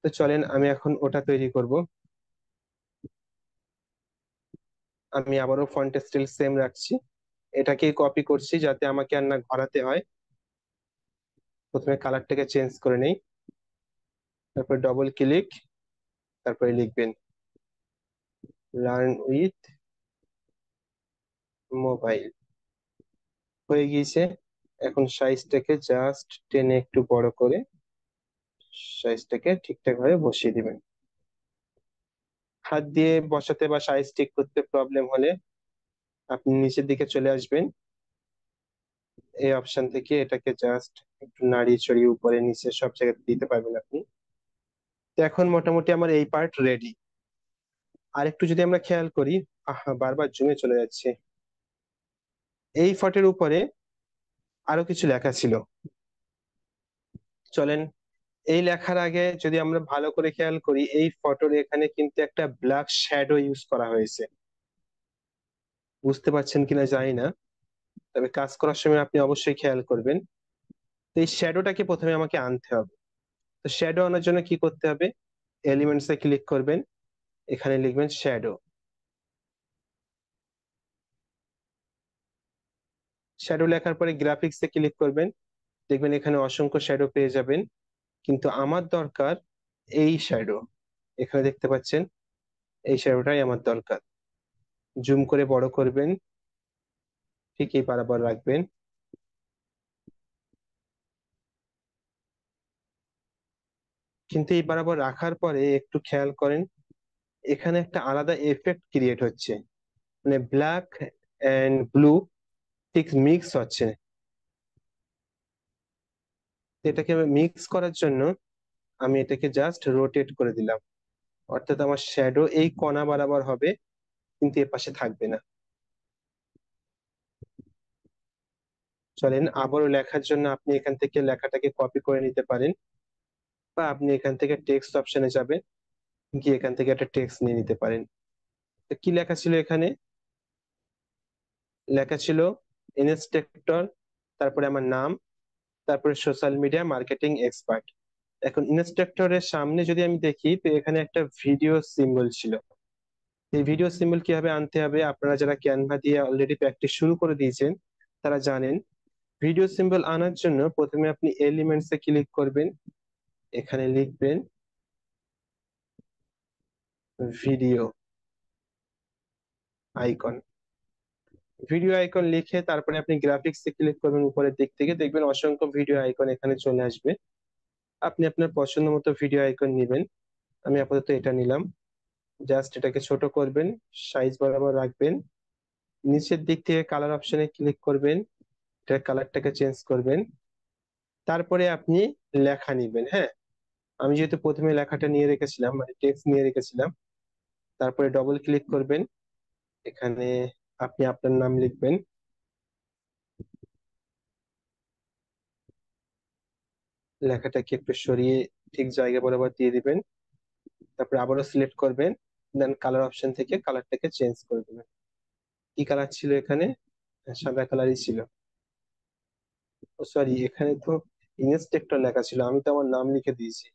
তো চলেন আমি এখন ওটা তৈরি করব। আমি আবারও ফন্ট স্টাইল সেম রাখছি, এটাকেই কপি করছি যাতে আমাকে আর না ঘোরাতে হয়। প্রথমে কালারটাকে চেঞ্জ করে নেই, তারপর ডবল ক্লিক, তারপরে লিখবেন লার্ন উইথ মোবাইল। হয়ে গিয়েছে। এখন সাইজটাকে জাস্ট টেনে একটু বড় করে সাইজটাকে ঠিকঠাক ভাবে বসিয়ে দিবেন। হাত দিয়ে বসাতে বা সাইজ ঠিক করতে প্রবলেম হলে আপনি নিচের দিকে চলে আসবেন, এই অপশন থেকে এটাকে জাস্ট একটু নাড়িয়ে চড়িয়ে উপরে নিচে সব জায়গাতে দিতে পারবেন আপনি। তো এখন মোটামুটি আমার এই পার্ট রেডি। আর একটু যদি আমরা খেয়াল করি, আহা বারবার জুমে চলে যাচ্ছে, এই ফটোর উপরে আরো কিছু লেখা ছিল। চলেন এই লেখার আগে যদি আমরা ভালো করে খেয়াল করি, এই ফটোর এখানে কিন্তু একটা ব্ল্যাক শ্যাডো ইউজ করা হয়েছে। বুঝতে পারছেন কিনা জানি না, তবে কাজ করার সময় আপনি অবশ্যই খেয়াল করবেন। তো এই শ্যাডোটাকে প্রথমে আমাকে আনতে হবে। তো শ্যাডো আনার জন্য কি করতে হবে? এলিমেন্টস এ ক্লিক করবেন, এখানে লিখবেন শ্যাডো। শ্যাডো লেখার পরে গ্রাফিক্স এ ক্লিক করবেন, দেখবেন এখানে অসংখ্য শ্যাডো পেয়ে যাবেন, কিন্তু আমার দরকার এই শ্যাডো। এখানে দেখতে পাচ্ছেন, এই শ্যাডোটাই আমার দরকার। জুম করে বড় করবেন, ঠিক এই বরাবর রাখবেন। কিন্তু এই বরাবর রাখার পরে একটু খেয়াল করেন, এখানে একটা আলাদা এফেক্ট ক্রিয়েট হচ্ছে, মানে ব্ল্যাক এন্ড ব্লু ঠিক মিক্স হচ্ছে। এটাকে মিক্স করার জন্য আমি এটাকে জাস্ট রোটেট করে দিলাম, অর্থাৎ আমার শ্যাডো এই কণা বরাবর হবে, কিন্তু এ পাশে থাকবে না। চলেন আবারও লেখার জন্য আপনি এখান থেকে লেখাটাকে কপি করে নিতে পারেন, বা আপনি এখান থেকে টেক্সট অপশনে যাবেন, গিয়ে এখান থেকে একটা টেক্সট নিয়ে নিতে পারেন। তো কি লেখা ছিল এখানে? লেখা ছিল ইনস্ট্রাক্টর, তারপরে আমার নাম, তারপরে সোশ্যাল মিডিয়া মার্কেটিং এক্সপার্ট। এখন ইনস্ট্রাক্টরের সামনে যদি আমি দেখি, তো এখানে একটা ভিডিও সিম্বল ছিল। এই ভিডিও সিম্বল কিভাবে আনতে হবে, আপনারা যারা ক্যানভা দিয়ে অলরেডি প্র্যাকটিস শুরু করে দিয়েছেন তারা জানেন। ভিডিও সিম্বল আনার জন্য প্রথমে আপনি এলিমেন্টস এ ক্লিক করবেন, এখানে লিখবেন ভিডিও আইকন। ভিডিও আইকন লিখে তারপরে আপনি গ্রাফিক্স এ ক্লিক করবেন, উপরের দিক থেকে দেখবেন অসংখ্য ভিডিও আইকন এখানে চলে আসবে। আপনি আপনার পছন্দ মতো ভিডিও আইকন নেবেন, আমি আপাতত এটা নিলাম। জাস্ট এটাকে ছোট করবেন, সাইজ বরাবর রাখবেন, নিচের দিক থেকে কালার অপশনে ক্লিক করবেন, এটার কালারটাকে চেঞ্জ করবেন। তারপরে আপনি লেখা নিবেন, হ্যাঁ। আমি যেহেতু প্রথমে লেখাটা নিয়ে রেখেছিলাম, মানে টেক্সট নিয়ে রেখেছিলাম, তারপরে ডবল ক্লিক করবেন, এখানে আপনি আপনার নাম লিখবেন। লেখাটাকে একটু সরিয়ে ঠিক জায়গা বরাবর দিয়ে দিবেন, তারপরে আবারও সিলেক্ট করবেন, দেন কালার অপশন থেকে কালারটাকে চেঞ্জ করে দেবেন। কি কালার ছিল এখানে? সাদা কালারই ছিল। ও সরি, এখানে তো ইনস্ট্রাক্টর লেখা ছিল, আমি তো আমার নাম লিখে দিয়েছি।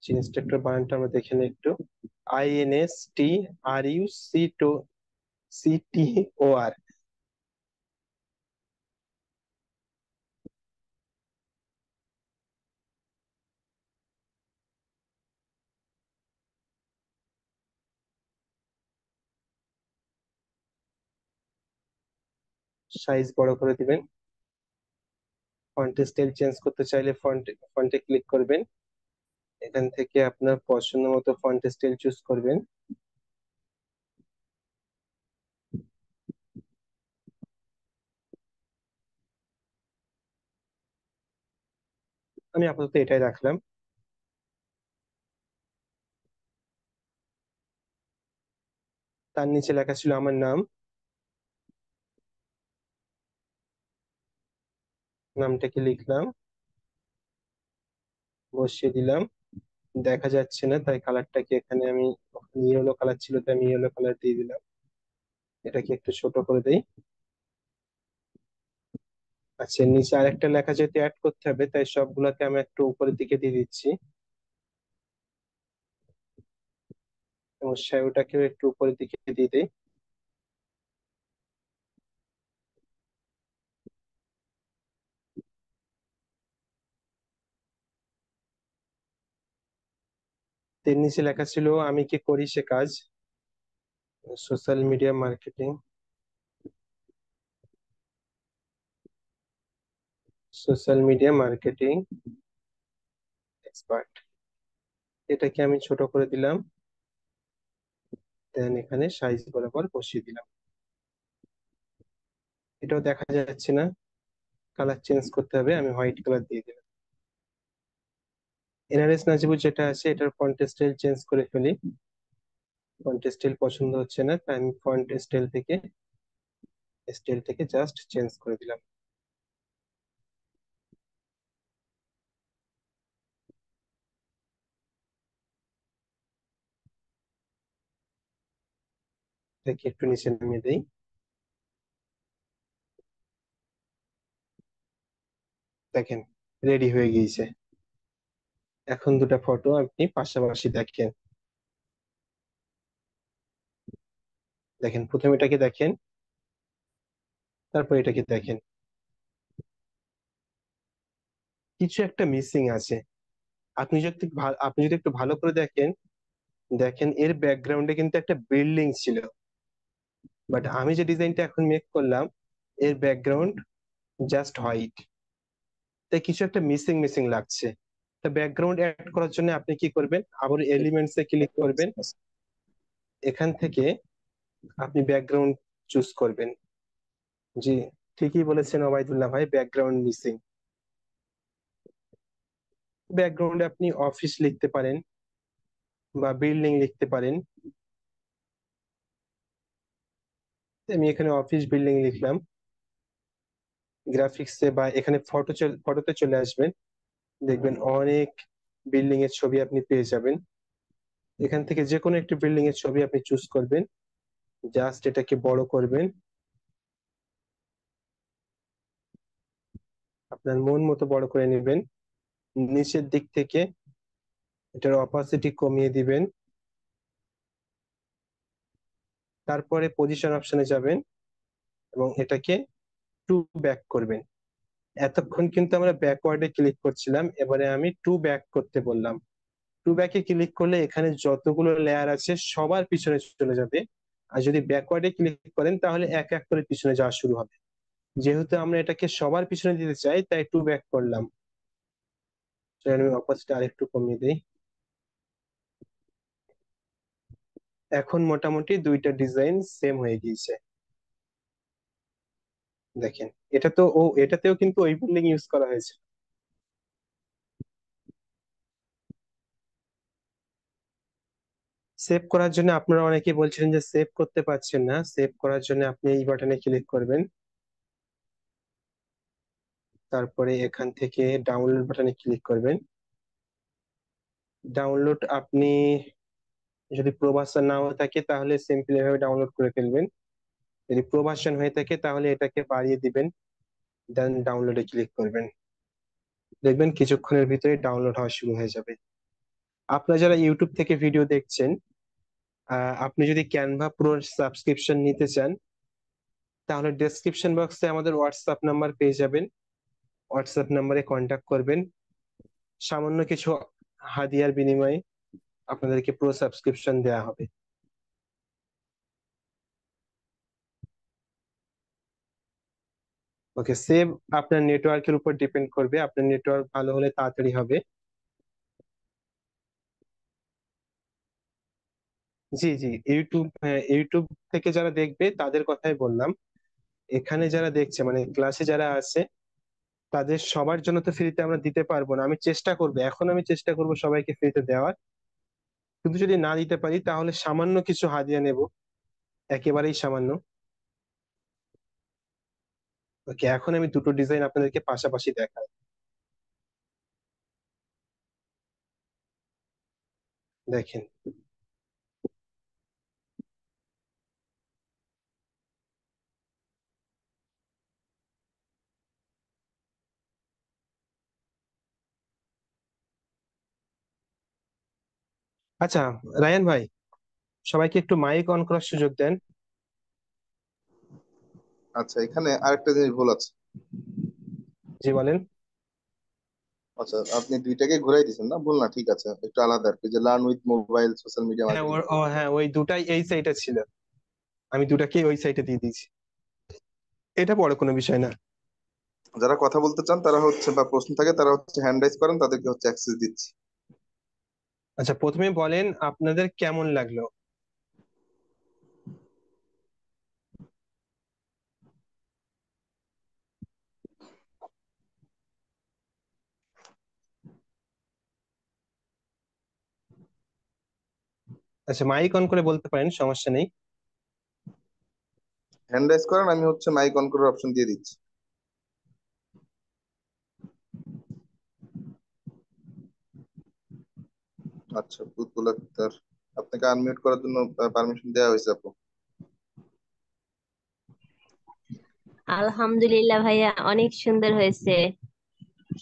ইনস্ট্রাক্টর বানানটা আমরা দেখে নিই একটু। INSTRUCTOR। সাইজ বড় করে দিবেন। ফন্ট স্টাইল চেঞ্জ করতে চাইলে ফন্টে ক্লিক করবেন, এখান থেকে আপনার পছন্দ মতো ফন্ট স্টাইল চুজ করবেন। আমি আপাতত এটাই রাখলাম। তার নিচে লেখা ছিল আমার নাম, নামটাকে লিখলাম, বসিয়ে দিলাম। দেখা যাচ্ছে না তাই কালারটাকে এখানে আমি, ইয়েলো কালার ছিল তাই আমি ইয়েলো কালার দিয়ে দিলাম। এটাকে একটু ছোট করে দেই। আচ্ছা, নিচে আরেকটা লেখা যেহেতু অ্যাড করতে হবে, তাই সবগুলোকে আমি একটু উপরের দিকে দিয়ে দিচ্ছি, এবং শ্যাডোটাকেও একটু উপরের দিকে দিয়ে দিই। এর নিচে লেখা ছিল আমি কি করি সে কাজ, social media marketing, social media marketing expert. এটাকে আমি ছোট করে দিলাম, দেন এখানে সাইজ বরাবর বসিয়ে দিলাম। এটাও দেখা যাচ্ছে না, কালার চেঞ্জ করতে হবে, আমি হোয়াইট কালার দিয়ে দিলাম। এনআরএস নাজিবুল যেটা আছে এটার ফন্ট স্টাইল চেঞ্জ করে ফেলি। ফন্ট স্টাইল পছন্দ হচ্ছে না, তাই আমি ফন্ট স্টাইল থেকে জাস্ট চেঞ্জ করে দিলাম। এটাকে একটু নিচে নামিয়ে দেই। দেখেন রেডি হয়ে গিয়েছে। এখন দুটো ফটো আপনি পাশাপাশি দেখেন। দেখেন প্রথমে এটাকে দেখেন, তারপর এটাকে দেখেন। কিছু একটা মিসিং আছে। আপনি যদি একটু ভালো করে দেখেন, দেখেন এর ব্যাকগ্রাউন্ডে কিন্তু একটা বিল্ডিং ছিল, বাট আমি যে ডিজাইনটা এখন মেক করলাম, এর ব্যাকগ্রাউন্ড জাস্ট হোয়াইট। তাই কিছু একটা মিসিং মিসিং লাগছে। তা ব্যাকগ্রাউন্ড অ্যাড করার জন্য আপনি কি করবেন, আবার এলিমেন্টস এ ক্লিক করবেন। এখান থেকে আপনি ব্যাকগ্রাউন্ড চুজ করবেন। জি, ঠিকই বলেছেন ওবায়দুল্লাহ ভাই, ব্যাকগ্রাউন্ড মিসিং। ব্যাকগ্রাউন্ডে আপনি অফিস লিখতে পারেন বা বিল্ডিং লিখতে পারেন। আমি এখানে অফিস বিল্ডিং লিখলাম। গ্রাফিক্সে বা এখানে ফটোতে চলে আসবেন, দেখবেন অনেক বিল্ডিং এর ছবি আপনি পেয়ে যাবেন। এখান থেকে যে কোনো একটি বিল্ডিং এর ছবি আপনি চুজ করবেন, জাস্ট এটাকে বড় করবেন আপনার মন মতো বড় করে নেবেন। নিচের দিক থেকে এটার অপাসিটি কমিয়ে দিবেন। তারপরে পজিশন অপশনে যাবেন এবং এটাকে টু ব্যাক করবেন। এতক্ষণ কিন্তু আমরা ব্যাকওয়ার্ডে ক্লিক করছিলাম, এবারে আমি টু ব্যাক করতে বললাম। টু ব্যাকে ক্লিক করলে এখানে যতগুলো লেয়ার আছে সবার পিছনে চলে যাবে। আর যদি ব্যাকওয়ার্ডে ক্লিক করেন তাহলে এক এক করে পিছনে যাওয়া শুরু হবে। যেহেতু আমরা এটাকে সবার পিছনে দিতে চাই, তাই টু ব্যাক করলাম। চলেন আমি অপাসিটি আরেকটু কমিয়ে দিই। এখন মোটামুটি দুইটা ডিজাইন সেম হয়ে গিয়েছে। দেখেন, এটাতেও কিন্তু ওই বিল্ডিং ইউজ করা হয়েছে। সেভ করার জন্য আপনারা অনেকে বলছিলেন যে সেভ করতে পারছেন না। সেভ করার জন্য আপনি এই বাটনে ক্লিক করবেন, তারপরে এখান থেকে ডাউনলোড বাটনে ক্লিক করবেন। ডাউনলোড আপনি যদি প্রো ভার্সন না হয়ে থাকে তাহলে সিম্পলি এভাবে ডাউনলোড করে ফেলবেন। যদি প্রো ভার্সন হয়ে থাকে তাহলে এটাকে বাড়িয়ে দিবেন, দেন ডাউনলোডে ক্লিক করবেন। দেখবেন কিছুক্ষণের ভিতরে ডাউনলোড হওয়া শুরু হয়ে যাবে। আপনারা যারা ইউটিউব থেকে ভিডিও দেখছেন, আপনি যদি ক্যানভা প্রো সাবস্ক্রিপশন নিতে চান, তাহলে ডেসক্রিপশন বক্সে আমাদের হোয়াটসঅ্যাপ নাম্বার পেয়ে যাবেন। হোয়াটসঅ্যাপ নাম্বারে কন্ট্যাক্ট করবেন। সামান্য কিছু হাদিয়ার বিনিময়ে আপনাদেরকে প্রো সাবস্ক্রিপশন দেওয়া হবে। ওকে, সেভ আপনার নেটওয়ার্কের উপর ডিপেন্ড করবে। আপনার নেটওয়ার্ক ভালো হলে তাড়াতাড়ি হবে। জি জি, ইউটিউব, হ্যাঁ, ইউটিউব থেকে যারা দেখবে তাদের কথাই বললাম। এখানে যারা দেখছে মানে ক্লাসে যারা আছে, তাদের সবার জন্য তো ফ্রিতে আমরা দিতে পারবো না। আমি চেষ্টা করব সবাইকে ফ্রিতে দেওয়ার। কিন্তু যদি না দিতে পারি তাহলে সামান্য কিছু হাদিয়া নেব, একেবারেই সামান্য। ওকে, এখন আমি দুটো ডিজাইন আপনাদেরকে পাশাপাশি দেখাই। দেখেন, আচ্ছা রায়ান ভাই, সবাইকে একটু মাইক অন করার সুযোগ দেন। আচ্ছা, এখানে আরেকটা জিনিস ভুল আছে। জি বলেন। আচ্ছা, আপনি দুইটাকে ঘুরাই দিয়েছেন না, ভুল না, ঠিক আছে, একটু আলাদা আর কি, যে learn with mobile social media হ্যাঁ মার্কেটিং। ও হ্যাঁ, ওই দুটাই এই সাইটে ছিল। আমি দুটাকেই ওই সাইটে দিয়ে দিয়েছি। এটা বড় কোনো বিষয় না। যারা কথা বলতে চান তারা হচ্ছে, বা প্রশ্ন থাকে তারা হচ্ছে হ্যান্ড রাইজ করেন, তাদেরকে হচ্ছে অ্যাক্সেস দিচ্ছি। আচ্ছা, প্রথমে বলেন আপনাদের কেমন লাগলো। আচ্ছা, মাইক অন করে বলতে পারেন, সমস্যা নেই। হ্যান্ড রাইজ করেন, আমি হচ্ছে মাইক অন করার অপশন দিয়ে দিচ্ছি। আচ্ছা, বুলবুল আক্তার, আপনাকে আনমিউট করার জন্য পারমিশন দেওয়া হয়েছে আপু। আলহামদুলিল্লাহ ভাইয়া, অনেক সুন্দর হয়েছে।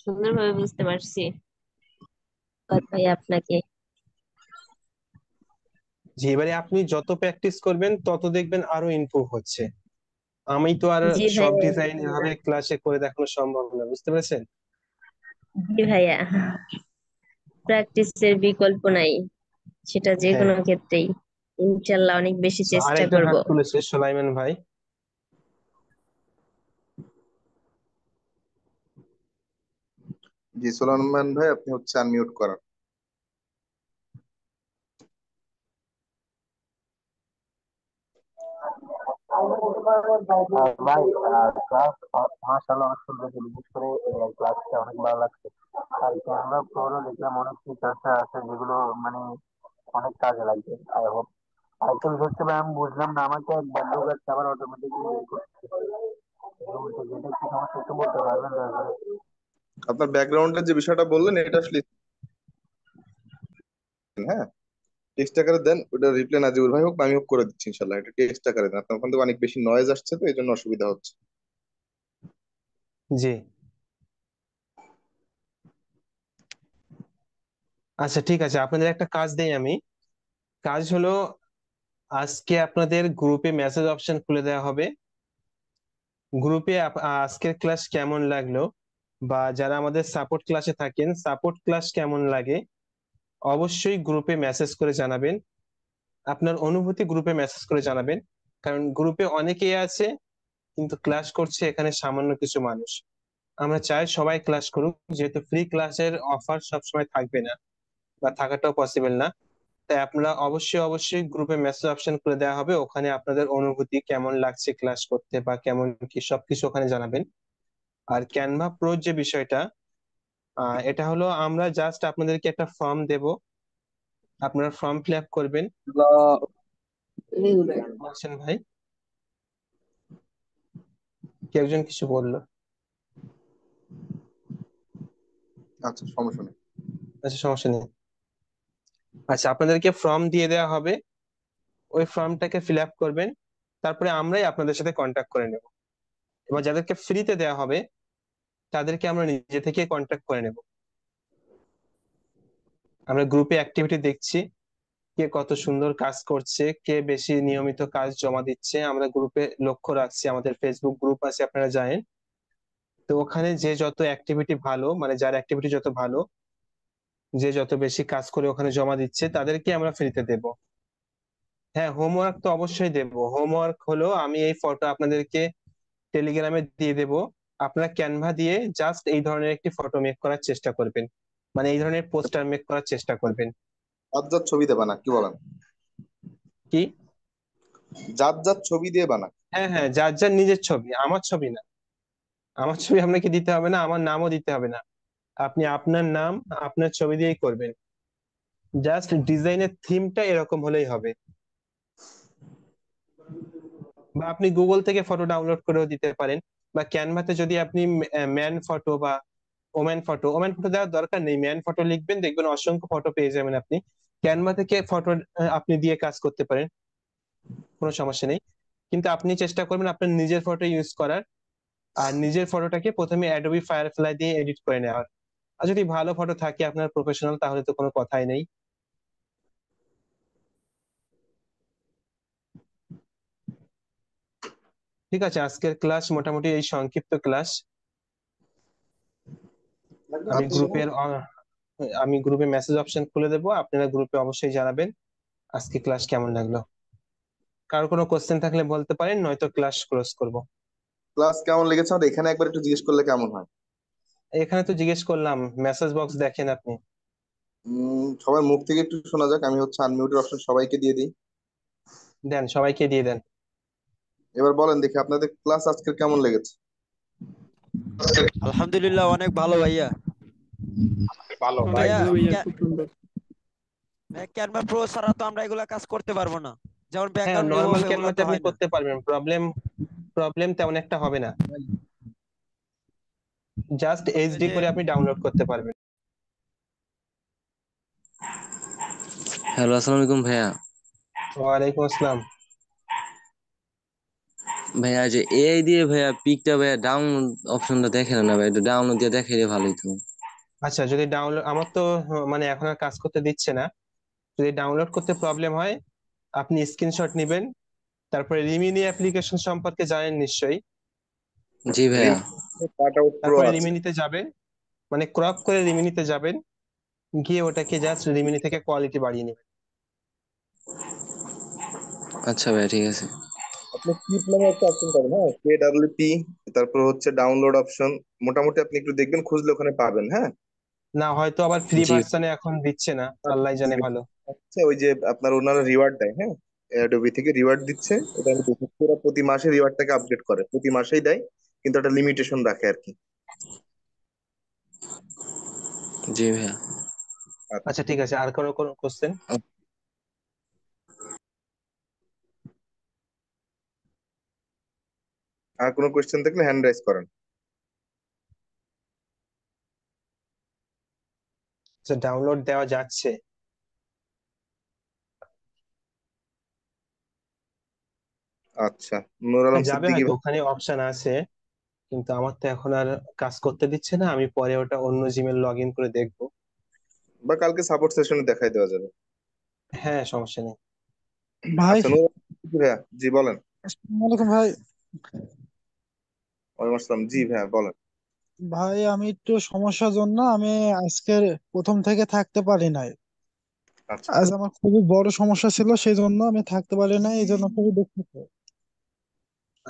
সুন্দরভাবে বুঝতে পারছি। ধন্যবাদ ভাইয়া আপনাকে। যে এবারে আপনি যত প্র্যাকটিস করবেন তত দেখবেন আরো ইমপ্রুভ হচ্ছে। আমি তো আর জি সব ভাইয়া, ডিজাইন ইনশাল্লাহ। এভাবে ক্লাসে করে দেখানো সম্ভব না, বুঝতে পেরেছেন? জি ভাইয়া, প্র্যাকটিসের বিকল্প নাই, সেটা যে হ্যাঁ। কোনো ক্ষেত্রেই। ইনশাল্লাহ অনেক বেশি চেষ্টা আরেকজন করব। হাত তুলেছে, সোলাইমান ভাই। জি সোলাইমান ভাই, আপনি হচ্ছে আনমিউট করার। ভাই, ক্লাস মাশাআল্লাহ অনেক সুন্দর ছিল। বিশেষ করে ক্লাসটা অনেক ভালো লাগছে। আর ক্যানভা প্রোরও দেখলাম অনেক ফিচার্স আছে যেগুলো মানে অনেক কাজে লাগবে। I hope. আরেকটা বিষয় হচ্ছে ভাই, আমি বুঝলাম না, আমাকে এক বন্ধ কাছে আবার অটোমেটিকলি যেটা কি সমস্যা একটু বলতে পারবেন দয়া করে? আপনার ব্যাকগ্রাউন্ডের যে বিষয়টা বললেন এটা আসলে, হ্যাঁ, টেক্সট আকারে দেন, ওটা রিপ্লাই নাজিবুল ভাই হোক বা আমি হোক করে দিচ্ছি ইনশাল্লাহ। এটা টেক্সট আকারে দেন, আপনার ওখান থেকে অনেক বেশি নয়েজ আসছে তো এই জন্য অসুবিধা হচ্ছে। জি। আচ্ছা ঠিক আছে, আপনাদের একটা কাজ দেই আমি। কাজ হলো, আজকে আপনাদের গ্রুপে মেসেজ অপশন খুলে দেওয়া হবে। গ্রুপে আজকের ক্লাস কেমন লাগলো, বা যারা আমাদের সাপোর্ট ক্লাসে থাকেন সাপোর্ট ক্লাস কেমন লাগে, অবশ্যই গ্রুপে মেসেজ করে জানাবেন। আপনার অনুভূতি গ্রুপে মেসেজ করে জানাবেন। কারণ গ্রুপে অনেকেই আছে কিন্তু ক্লাস করছে এখানে সামান্য কিছু মানুষ। আমরা চাই সবাই ক্লাস করুক, যেহেতু ফ্রি ক্লাসের অফার সবসময় থাকবে না বা থাকাটাও পসিবল না। তাই আপনারা অবশ্যই অবশ্যই গ্রুপে মেসেজ অপশন করে দেওয়া হবে, ওখানে আপনাদের অনুভূতি কেমন লাগছে ক্লাস করতে বা কেমন কি সবকিছু ওখানে জানাবেন। আর ক্যানভা প্রো যে বিষয়টা, এটা হলো আমরা জাস্ট আপনাদেরকে একটা ফর্ম দেব, আপনারা ফর্ম ফিল আপ করবেন। বলছেন ভাই, কি একজন কিছু বললো? আচ্ছা, সমস্যা নেই। আচ্ছা সমস্যা নেই। আচ্ছা, আপনাদেরকে ফর্ম দিয়ে দেওয়া হবে, ওই ফর্মটাকে ফিল আপ করবেন। তারপরে আমরাই আপনাদের সাথে কন্ট্যাক্ট করে নেব। এবার যাদেরকে ফ্রিতে দেওয়া হবে তাদেরকে আমরা নিজে থেকে কন্ট্যাক্ট করে নেব। আমরা গ্রুপে অ্যাক্টিভিটি দেখছি, কে কত সুন্দর কাজ করছে, কে বেশি নিয়মিত কাজ জমা দিচ্ছে, আমরা গ্রুপে লক্ষ্য রাখছি। আমাদের ফেসবুক গ্রুপ আছে, আপনারা জানেন। তো ওখানে যে যত অ্যাক্টিভিটি ভালো, মানে যার অ্যাক্টিভিটি যত ভালো, যে যত বেশি কাজ করে ওখানে জমা দিচ্ছে, তাদেরকে আমরা ফ্রিতে দেব। হ্যাঁ, হোমওয়ার্ক তো অবশ্যই দেব। হোমওয়ার্ক হলো, আমি এই ফটো আপনাদেরকে টেলিগ্রামে দিয়ে দেব। আপনারা ক্যানভা দিয়ে জাস্ট এই ধরনের একটি ফটো মেক করার চেষ্টা করবেন, মানে এই ধরনের পোস্টার মেক করার চেষ্টা করবেন। জাত জাত ছবি দিয়ে বানা, কি বলেন? কি? জাত জাত ছবি দিয়ে বানা। হ্যাঁ হ্যাঁ, যার যার নিজের ছবি, আমার ছবি না। আমার ছবি আপনাকে দিতে হবে না, আমার নামও দিতে হবে না। আপনি আপনার নাম, আপনার ছবি দিয়েই করবেন। জাস্ট ডিজাইনের থিমটা এরকম হলেই হবে। বা আপনি গুগল থেকে ফটো ডাউনলোড করেও দিতে পারেন। বা ক্যানভাতে যদি আপনি ম্যান ফটো বা ওম্যান ফটো দেওয়ার দরকার নেই, ম্যান ফটো লিখবেন, দেখবেন অসংখ্য ফটো পেয়ে যাবেন আপনি। ক্যানভা থেকে ফটো আপনি দিয়ে কাজ করতে পারেন, কোনো সমস্যা নেই। কিন্তু আপনি চেষ্টা করবেন আপনার নিজের ফটো ইউজ করার। আর নিজের ফটোটাকে প্রথমে অ্যাডোবি ফায়ারফ্লাই দিয়ে এডিট করে নেওয়ার। আর যদি ভালো ফটো থাকে আপনার প্রফেশনাল, তাহলে তো কোনো কথাই নেই। ঠিক আছে, আজকের ক্লাস মোটামুটি এই সংক্ষিপ্ত ক্লাস। আমি আচ্ছা, গ্রুপের আমি গ্রুপে মেসেজ অপশন খুলে দেবো, আপনারা গ্রুপে অবশ্যই জানাবেন আজকে ক্লাস কেমন লাগলো। কারো কোনো কোশ্চেন থাকলে বলতে পারেন, নয়তো ক্লাস ক্লোজ করব। ক্লাস কেমন লেগেছে আর এখানে একবার একটু জিজ্ঞেস করলে কেমন হয়? এখানে তো জিজ্ঞেস করলাম, মেসেজ বক্স দেখেন আপনি। সবার মুখ থেকে একটু শোনা যাক। আমি হচ্ছে আনমিউটের অপশন সবাইকে দিয়ে দিই। দেন, সবাইকে দিয়ে দেন। এবার বলেন দেখি আপনাদের ক্লাস আজকে কেমন লেগেছে। আলহামদুলিল্লাহ, অনেক ভালো ভাইয়া। ভালো, তাই ভাইয়া, তো। একদম ভাইয়া, খুব সুন্দর। ক্যানভা প্রো ছাড়া তো আমরা এগুলা কাজ করতে পারবো না, যেমন হ্যাঁ, ব্যাকগ্রাউন্ড নর্মাল রিমুভ এগুলা ক্যানভাতে তো আপনি হয় না। করতে পারবেন, প্রবলেম প্রবলেম তেমন একটা হবে না। জাস্ট ওই এইচডি যে করে আপনি ডাউনলোড করতে পারবেন। হ্যালো, আসসালামু আলাইকুম ভাইয়া। ওয়ালাইকুম আসসালাম। ভাইয়া যে এআই দিয়ে ভাইয়া পিকটা ভাইয়া ডাউনলোড অপশনটা দেখে না ভাই, একটু ডাউনলোড দিয়ে দেখাইলে ভালোই তো। আচ্ছা, যদি ডাউনলোড, আমার তো মানে এখন আর কাজ করতে দিচ্ছে না। যদি ডাউনলোড করতে প্রবলেম হয়, আপনি স্ক্রিনশট নেবেন। তারপরে রিমিনি অ্যাপ্লিকেশন সম্পর্কে জানেন নিশ্চয়ই। জি ভাইয়া। কাট আউট প্রো তারপরে আছে। রিমিনিতে যাবেন, মানে ক্রপ করে রিমিনিতে যাবেন, গিয়ে ওটাকে জাস্ট রিমিনি থেকে কোয়ালিটি বাড়িয়ে নেবেন। আচ্ছা ভাইয়া ঠিক আছে। আপনি কিপ নামে একটা অপশন পাবেন, হ্যাঁ, KWP, তারপর হচ্ছে ডাউনলোড অপশন। মোটামুটি আপনি একটু দেখবেন, খুঁজলে ওখানে পাবেন, হ্যাঁ। না, হয়তো আবার ফ্রি জি ভার্সনে এখন দিচ্ছে না, আল্লাহ জানে ভালো। আচ্ছা, ওই যে আপনার ওনারা রিওয়ার্ড দেয়, হ্যাঁ, অ্যাডোবি থেকে রিওয়ার্ড দিচ্ছে, এটা আমি দেখেছি। ওরা প্রতি মাসে রিওয়ার্ডটাকে আপডেট করে, প্রতি মাসেই দেয়, কিন্তু একটা লিমিটেশন রাখে আর কি। জি ভাইয়া। আচ্ছা, ঠিক আছে। আর কোনো কোনো কোশ্চেন? আর কোনো কোয়েশ্চেন থাকলে হ্যান্ড রাইজ করেন। আচ্ছা, ডাউনলোড দেওয়া যাচ্ছে। আচ্ছা, নুর আলম যাবে সিদ্দিকী হয়তো, ভাই। ওখানে অপশন আছে, কিন্তু আমার তো এখন আর কাজ করতে দিচ্ছে না। আমি পরে ওটা অন্য জিমেল লগ ইন করে দেখবো। বা কালকে সাপোর্ট সেশনে দেখাই দেওয়া যাবে। হ্যাঁ, সমস্যা নেই। ভাই, আচ্ছা, নুর আলম সিদ্দিকী ভাইয়া, জি বলেন। আসসালামু আলাইকুম ভাই। ওয়ালাইকুম আসসালাম, জি ভাইয়া বলেন। ভাই, আমি একটু সমস্যার জন্য আমি আজকের প্রথম থেকে থাকতে পারি নাই। আচ্ছা। আজ আমার খুবই বড় সমস্যা ছিল, সেই জন্য আমি থাকতে পারি নাই, এই জন্য খুবই দুঃখিত।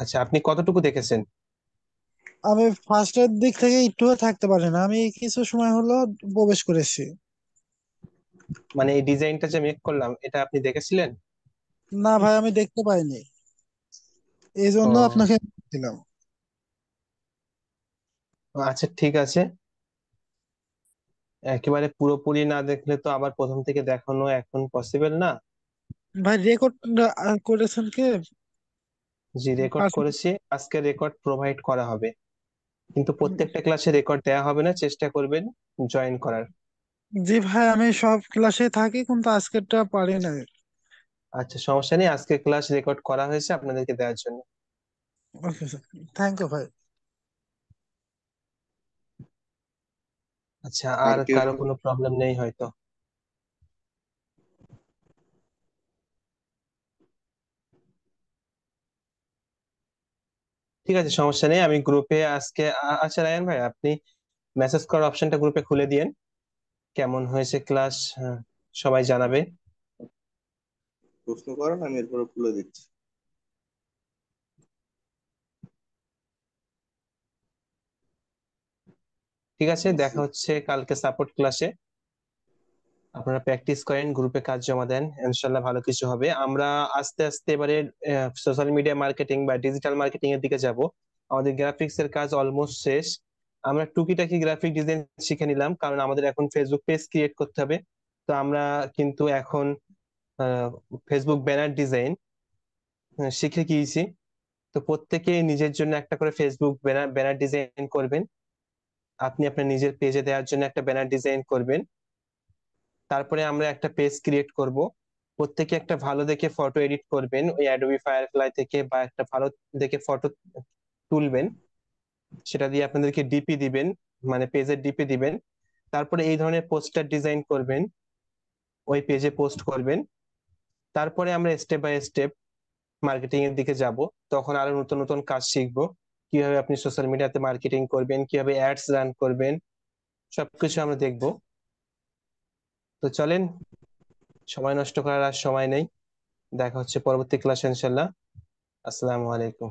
আচ্ছা, আপনি কতটুকু দেখেছেন? আমি ফার্স্টের দিক থেকে একটু থাকতে পারি না, আমি কিছু সময় হলো প্রবেশ করেছি। মানে এই ডিজাইনটা যে মেক করলাম, এটা আপনি দেখেছিলেন? না ভাই, আমি দেখতে পাইনি, এই জন্য ও আপনাকে দিলাম। আচ্ছা, ঠিক আছে। একেবারে পুরোপুরি না দেখলে তো আবার প্রথম থেকে দেখানো এখন পসিবল না। ভাই, রেকর্ড করেছেন কি? জি, রেকর্ড পাস- করেছি। আজকে রেকর্ড প্রোভাইড করা হবে, কিন্তু প্রত্যেকটা ক্লাসে রেকর্ড দেওয়া হবে না। চেষ্টা করবেন জয়েন করার। জি ভাই, আমি সব ক্লাসে থাকি, কিন্তু আজকেরটা পারি নাই। আচ্ছা, সমস্যা নেই। আজকে ক্লাস রেকর্ড করা হয়েছে আপনাদেরকে দেওয়ার জন্য। ওকে স্যার, থ্যাংক ইউ ভাই। আচ্ছা, আর আর কেউ? কারো কোনো প্রবলেম নেই হয়তো? ঠিক আছে, সমস্যা নেই। আমি গ্রুপে আজকে আচ্ছা রায়ন ভাই, আপনি মেসেজ করার অপশনটা গ্রুপে খুলে দিয়েন। কেমন হয়েছে ক্লাস সবাই জানাবে। প্রশ্ন করেন, আমি এরপরে খুলে দিচ্ছি। ঠিক আছে, দেখা মেসেজ। হচ্ছে কালকে সাপোর্ট ক্লাসে। আপনারা প্র্যাকটিস করেন, গ্রুপে কাজ জমা দেন, ইনশাল্লাহ ভালো কিছু হবে। আমরা আস্তে আস্তে এবারে সোশ্যাল মিডিয়া মার্কেটিং বা ডিজিটাল মার্কেটিং এর দিকে যাব। আমাদের গ্রাফিক্স এর কাজ অলমোস্ট শেষ। আমরা টুকিটাকি গ্রাফিক ডিজাইন শিখে নিলাম, কারণ আমাদের এখন ফেসবুক পেজ ক্রিয়েট করতে হবে। তো আমরা কিন্তু এখন ফেসবুক ব্যানার ডিজাইন শিখে গিয়েছি। তো প্রত্যেকে নিজের জন্য একটা করে ফেসবুক ব্যানার ব্যানার ডিজাইন করবেন। আপনি আপনার নিজের পেজে দেওয়ার জন্য একটা ব্যানার ডিজাইন করবেন। তারপরে আমরা একটা পেজ ক্রিয়েট করব। প্রত্যেকে একটা ভালো দেখে ফটো এডিট করবেন ওই অ্যাডোবি ফায়ারফ্লাই থেকে, বা একটা ভালো দেখে ফটো তুলবেন, সেটা দিয়ে আপনাদেরকে ডিপি দিবেন, মানে পেজের ডিপি দিবেন। তারপরে এই ধরনের পোস্টার ডিজাইন করবেন, ওই পেজে পোস্ট করবেন। তারপরে আমরা স্টেপ বাই স্টেপ মার্কেটিং এর দিকে যাব। তখন আরো নতুন নতুন কাজ শিখবো, কিভাবে আপনি সোশ্যাল মিডিয়াতে মার্কেটিং করবেন, কিভাবে অ্যাডস রান করবেন, সবকিছু আমরা দেখবো। তো চলেন, সময় নষ্ট করার আর সময় নেই। দেখা হচ্ছে পরবর্তী ক্লাসে ইনশাল্লাহ। আসসালামু আলাইকুম।